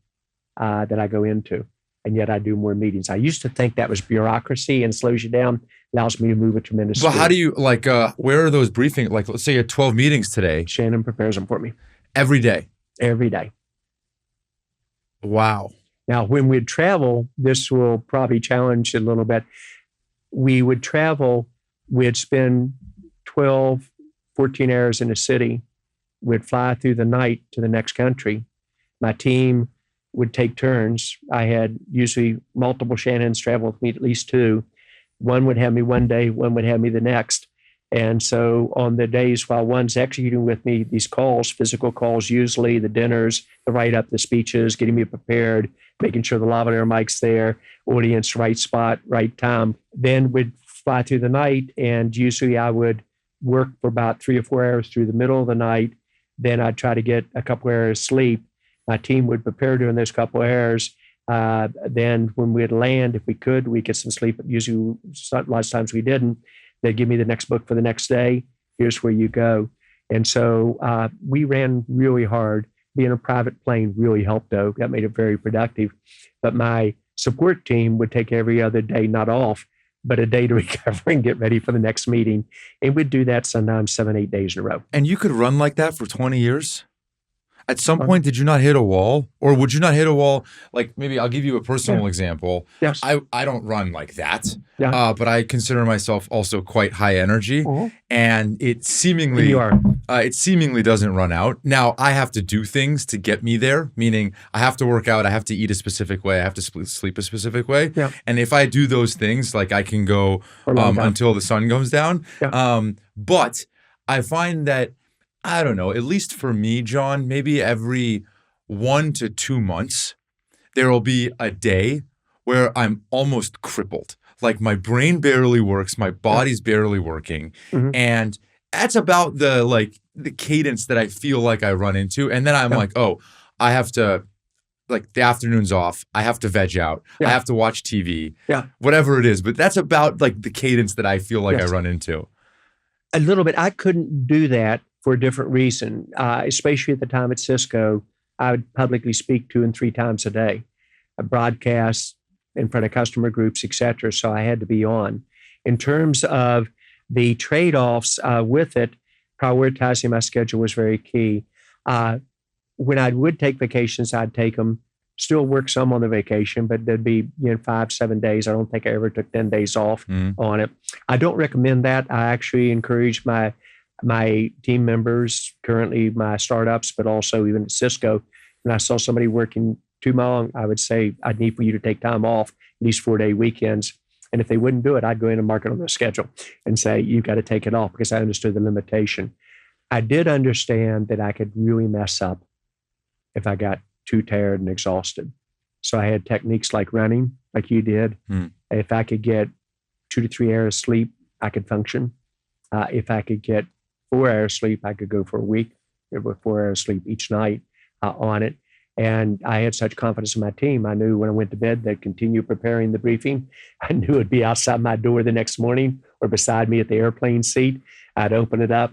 that I go into, and yet I do more meetings. I used to think that was bureaucracy and slows you down, allows me to move at tremendous speed.
But how do you where are those briefings? Like, let's say you had 12 meetings today.
Shannon prepares them for me
every day.
Every day.
Wow.
Now, when we'd travel, this will probably challenge a little bit. We would travel, we'd spend 12, 14 hours in a city. We'd fly through the night to the next country. My team would take turns. I had usually multiple Shannons travel with me, at least two. One would have me one day, one would have me the next. And so on the days while one's executing with me, these calls, physical calls, usually the dinners, the write-up, the speeches, getting me prepared, making sure the lavalier mic's there, audience, right spot, right time. Then we'd fly through the night, and usually I would work for about 3 or 4 hours through the middle of the night. Then I'd try to get a couple hours sleep. My team would prepare during those couple hours. Then when we'd land, if we could, we'd get some sleep. But usually, a lot of times we didn't. They'd give me the next book for the next day. Here's where you go. And so we ran really hard. Being a private plane really helped, though. That made it very productive. But my support team would take every other day, not off, but a day to recover and get ready for the next meeting. And we'd do that sometimes 7, 8 days in a row.
And you could run like that for 20 years? At some point, did you not hit a wall? Or would you not hit a wall? Like, maybe I'll give you a personal example.
Yes.
I don't run like that,
Yeah.
but I consider myself also quite high energy. And it seemingly,
You are.
it seemingly doesn't run out. Now, I have to do things to get me there, meaning I have to work out, I have to eat a specific way, I have to sleep a specific way.
Yeah.
And if I do those things, like I can go until the sun goes down.
Yeah.
But I find that, I don't know, at least for me, John, maybe every 1 to 2 months, there will be a day where I'm almost crippled. Like my brain barely works, my body's barely working. And that's about the cadence that I feel like I run into. And then I'm like, oh, I have to, like, the afternoon's off. I have to veg out. I have to watch TV. Whatever it is. But that's about like the cadence that I feel like I run into.
A little bit. I couldn't do that for a different reason, especially at the time at Cisco. I would publicly speak 2 and 3 times a day, broadcasts in front of customer groups, et cetera. So I had to be on. In terms of the trade-offs with it, prioritizing my schedule was very key. When I would take vacations, I'd take them, still work some on the vacation, but there'd be 5, 7 days. I don't think I ever took 10 days off on it. I don't recommend that. I actually encourage my team members, currently my startups, but also even at Cisco, when I saw somebody working too long, I would say, I'd need for you to take time off, at least 4-day weekends. And if they wouldn't do it, I'd go in and mark it on their schedule and say, you've got to take it off, because I understood the limitation. I did understand that I could really mess up if I got too tired and exhausted. So I had techniques like running, like you did. If I could get 2 to 3 hours sleep, I could function. If I could get 4 hours sleep, I could go for a week with 4 hours sleep each night on it. And I had such confidence in my team. I knew when I went to bed, they'd continue preparing the briefing. I knew it'd be outside my door the next morning or beside me at the airplane seat. I'd open it up,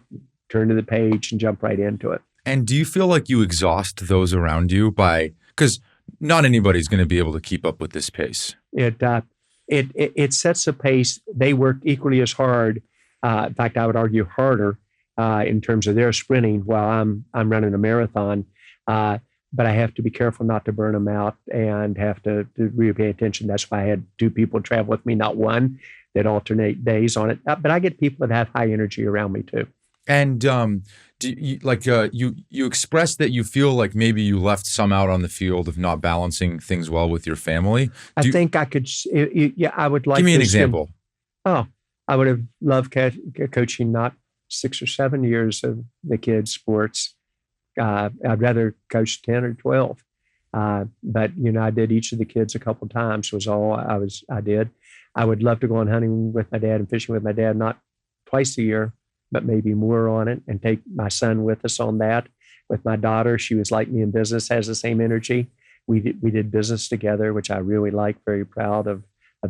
turn to the page, and jump right into it.
And do you feel like you exhaust those around you because not anybody's going to be able to keep up with this pace?
It sets a pace. They work equally as hard. In fact, I would argue harder in terms of their sprinting while I'm running a marathon. But I have to be careful not to burn them out and have to really pay attention. That's why I had 2 people travel with me, not one, that alternate days on it. But I get people that have high energy around me too.
And do you, like you expressed that you feel like maybe you left some out on the field of not balancing things well with your family.
I think I could, yeah, I would like
Give me an
to spend,
example.
oh, I would have loved coaching not 6 or 7 years of the kids' sports. I'd rather coach 10 or 12. But I did each of the kids a couple of times was all I did. I would love to go on hunting with my dad and fishing with my dad, not twice a year, but maybe more on it, and take my son with us on that. With my daughter, she was like me in business, has the same energy. We did business together, which I really like. Very proud of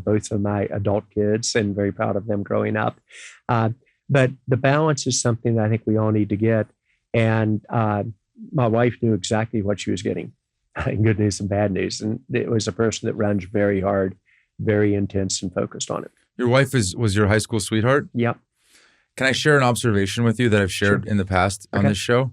both of my adult kids and very proud of them growing up. But the balance is something that I think we all need to get. And my wife knew exactly what she was getting, good news and bad news. And it was a person that runs very hard, very intense and focused on it.
Your wife was your high school sweetheart?
Yep.
Can I share an observation with you that I've shared in the past on this show?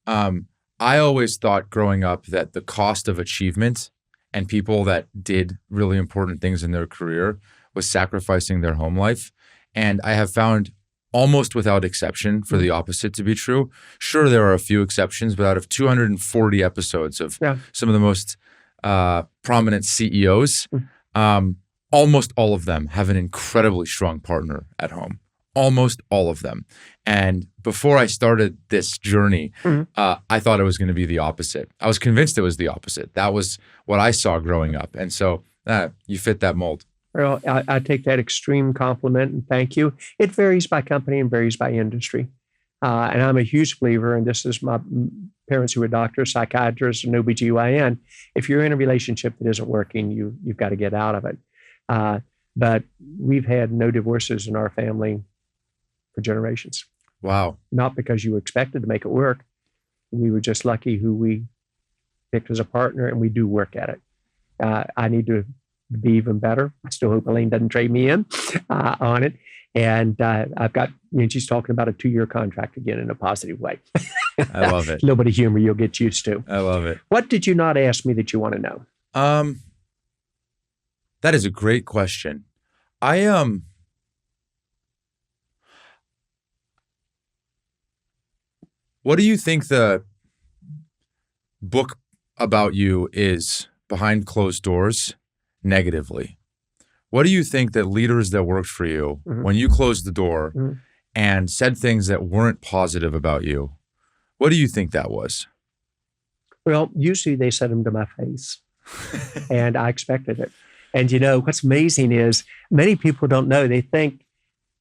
I always thought growing up that the cost of achievement and people that did really important things in their career was sacrificing their home life. And I have found almost without exception for the opposite to be true. Sure, there are a few exceptions, but out of 240 episodes of some of the most prominent CEOs, almost all of them have an incredibly strong partner at home. Almost all of them. And before I started this journey, I thought it was going to be the opposite. I was convinced it was the opposite. That was what I saw growing up. And so you fit that mold.
Well, I take that extreme compliment and thank you. It varies by company and varies by industry. And I'm a huge believer, and this is my parents who are doctors, psychiatrists, and OBGYN. If you're in a relationship that isn't working, you've got to get out of it. But we've had no divorces in our family for generations.
Wow.
Not because you expected to make it work. We were just lucky who we picked as a partner, and we do work at it. I need to be even better. I still hope Elaine doesn't trade me in on it. And I've got, she's talking about a 2-year contract again in a positive way.
I love it.
A little bit of humor you'll get used to.
I love it.
What did you not ask me that you want to know?
That is a great question. What do you think the book about you is behind closed doors negatively? What do you think that leaders that worked for you, when you closed the door and said things that weren't positive about you, what do you think that was?
Well, usually they said them to my face, and I expected it. And what's amazing is many people don't know. They think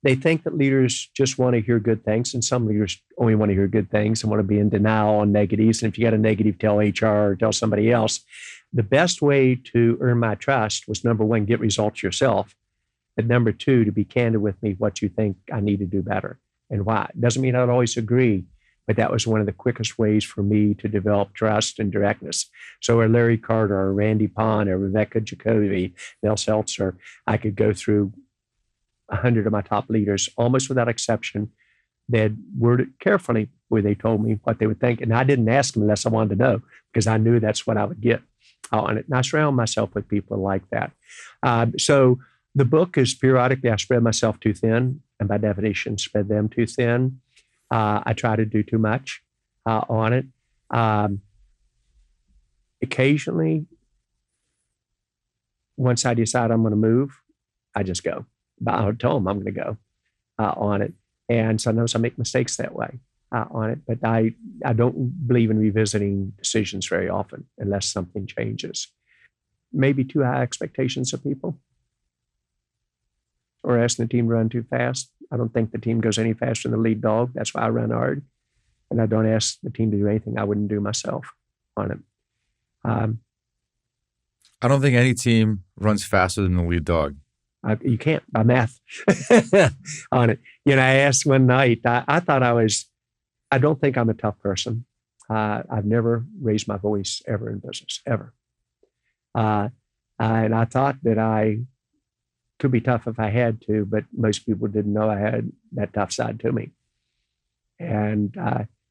that leaders just want to hear good things, and some leaders only want to hear good things and want to be in denial on negatives. And if you got a negative, tell HR or tell somebody else. The best way to earn my trust was, number one, get results yourself. And number two, to be candid with me what you think I need to do better and why. It doesn't mean I'd always agree, but that was one of the quickest ways for me to develop trust and directness. So Larry Carter or Randy Pond or Rebecca Jacoby, Mel Seltzer, I could go through 100 of my top leaders, almost without exception, that worded carefully where they told me what they would think. And I didn't ask them unless I wanted to know, because I knew that's what I would get on it. And I surround myself with people like that. So the book is periodically, I spread myself too thin, and by definition, spread them too thin. I try to do too much on it. Occasionally, once I decide I'm going to move, I just go. But I'll tell them I'm going to go on it. And sometimes I make mistakes that way on it. But I don't believe in revisiting decisions very often unless something changes. Maybe too high expectations of people, or asking the team to run too fast. I don't think the team goes any faster than the lead dog. That's why I run hard. And I don't ask the team to do anything I wouldn't do myself on it.
I don't think any team runs faster than the lead dog.
You can't by math on it. I asked one night, I don't think I'm a tough person. I've never raised my voice ever in business, ever. And I thought that I could be tough if I had to, but most people didn't know I had that tough side to me. And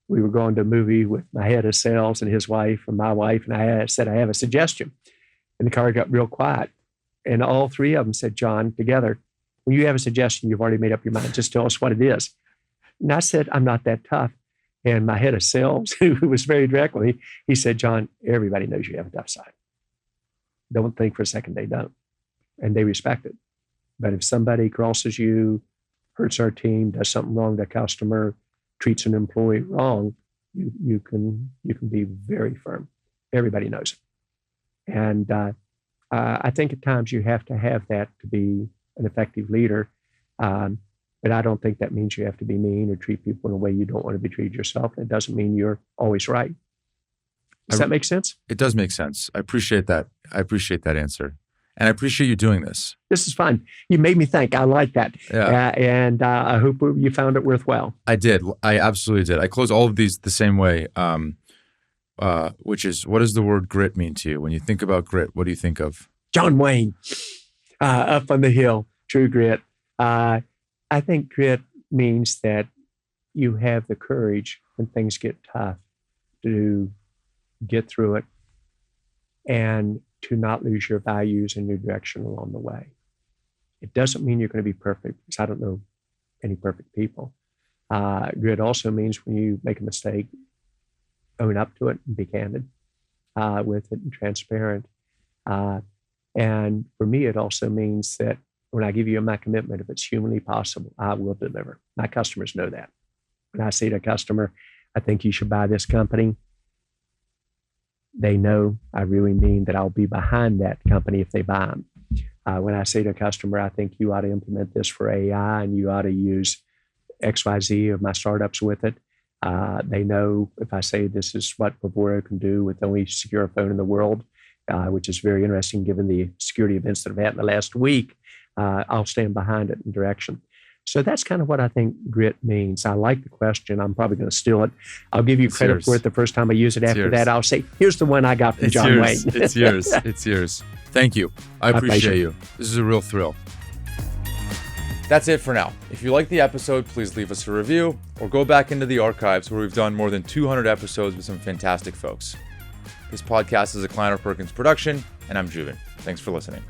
we were going to a movie with my head of sales and his wife and my wife, and I said, I have a suggestion. And the car got real quiet. And all three of them said, John, together, when you have a suggestion, you've already made up your mind. Just tell us what it is. And I said, I'm not that tough. And my head of sales, who was very direct with me, he said, John, everybody knows you have a tough side. Don't think for a second they don't. And they respect it. But if somebody crosses you, hurts our team, does something wrong to a customer, treats an employee wrong, you can be very firm. Everybody knows it. And I think at times you have to have that to be an effective leader. But I don't think that means you have to be mean or treat people in a way you don't want to be treated yourself. It doesn't mean you're always right. Does that make sense?
It does make sense. I appreciate that. I appreciate that answer. And I appreciate you doing this.
This is fun. You made me think. I like that.
Yeah.
And I hope you found it worthwhile.
I did. I absolutely did. I close all of these the same way, which is, what does the word grit mean to you? When you think about grit, what do you think of?
John Wayne, up on the hill, true grit. I think grit means that you have the courage when things get tough to get through it and to not lose your values and your direction along the way. It doesn't mean you're going to be perfect, because I don't know any perfect people. Grit also means when you make a mistake, own up to it and be candid with it and transparent. And for me, it also means that when I give you my commitment, if it's humanly possible, I will deliver. My customers know that. When I say to a customer, I think you should buy this company, they know I really mean that I'll be behind that company if they buy them. When I say to a customer, I think you ought to implement this for AI and you ought to use XYZ of my startups with it. They know if I say this is what Vivoro can do with the only secure phone in the world, which is very interesting given the security events that have happened the last week, I'll stand behind it in direction. So that's kind of what I think grit means. I like the question. I'm probably going to steal it. I'll give you credit for it the first time I use it. After that, I'll say, here's the one I got from John Wayne.
It's yours. It's yours. Thank you. I appreciate you. This is a real thrill. That's it for now. If you liked the episode, please leave us a review or go back into the archives where we've done more than 200 episodes with some fantastic folks. This podcast is a Kleiner Perkins production, and I'm Juven. Thanks for listening.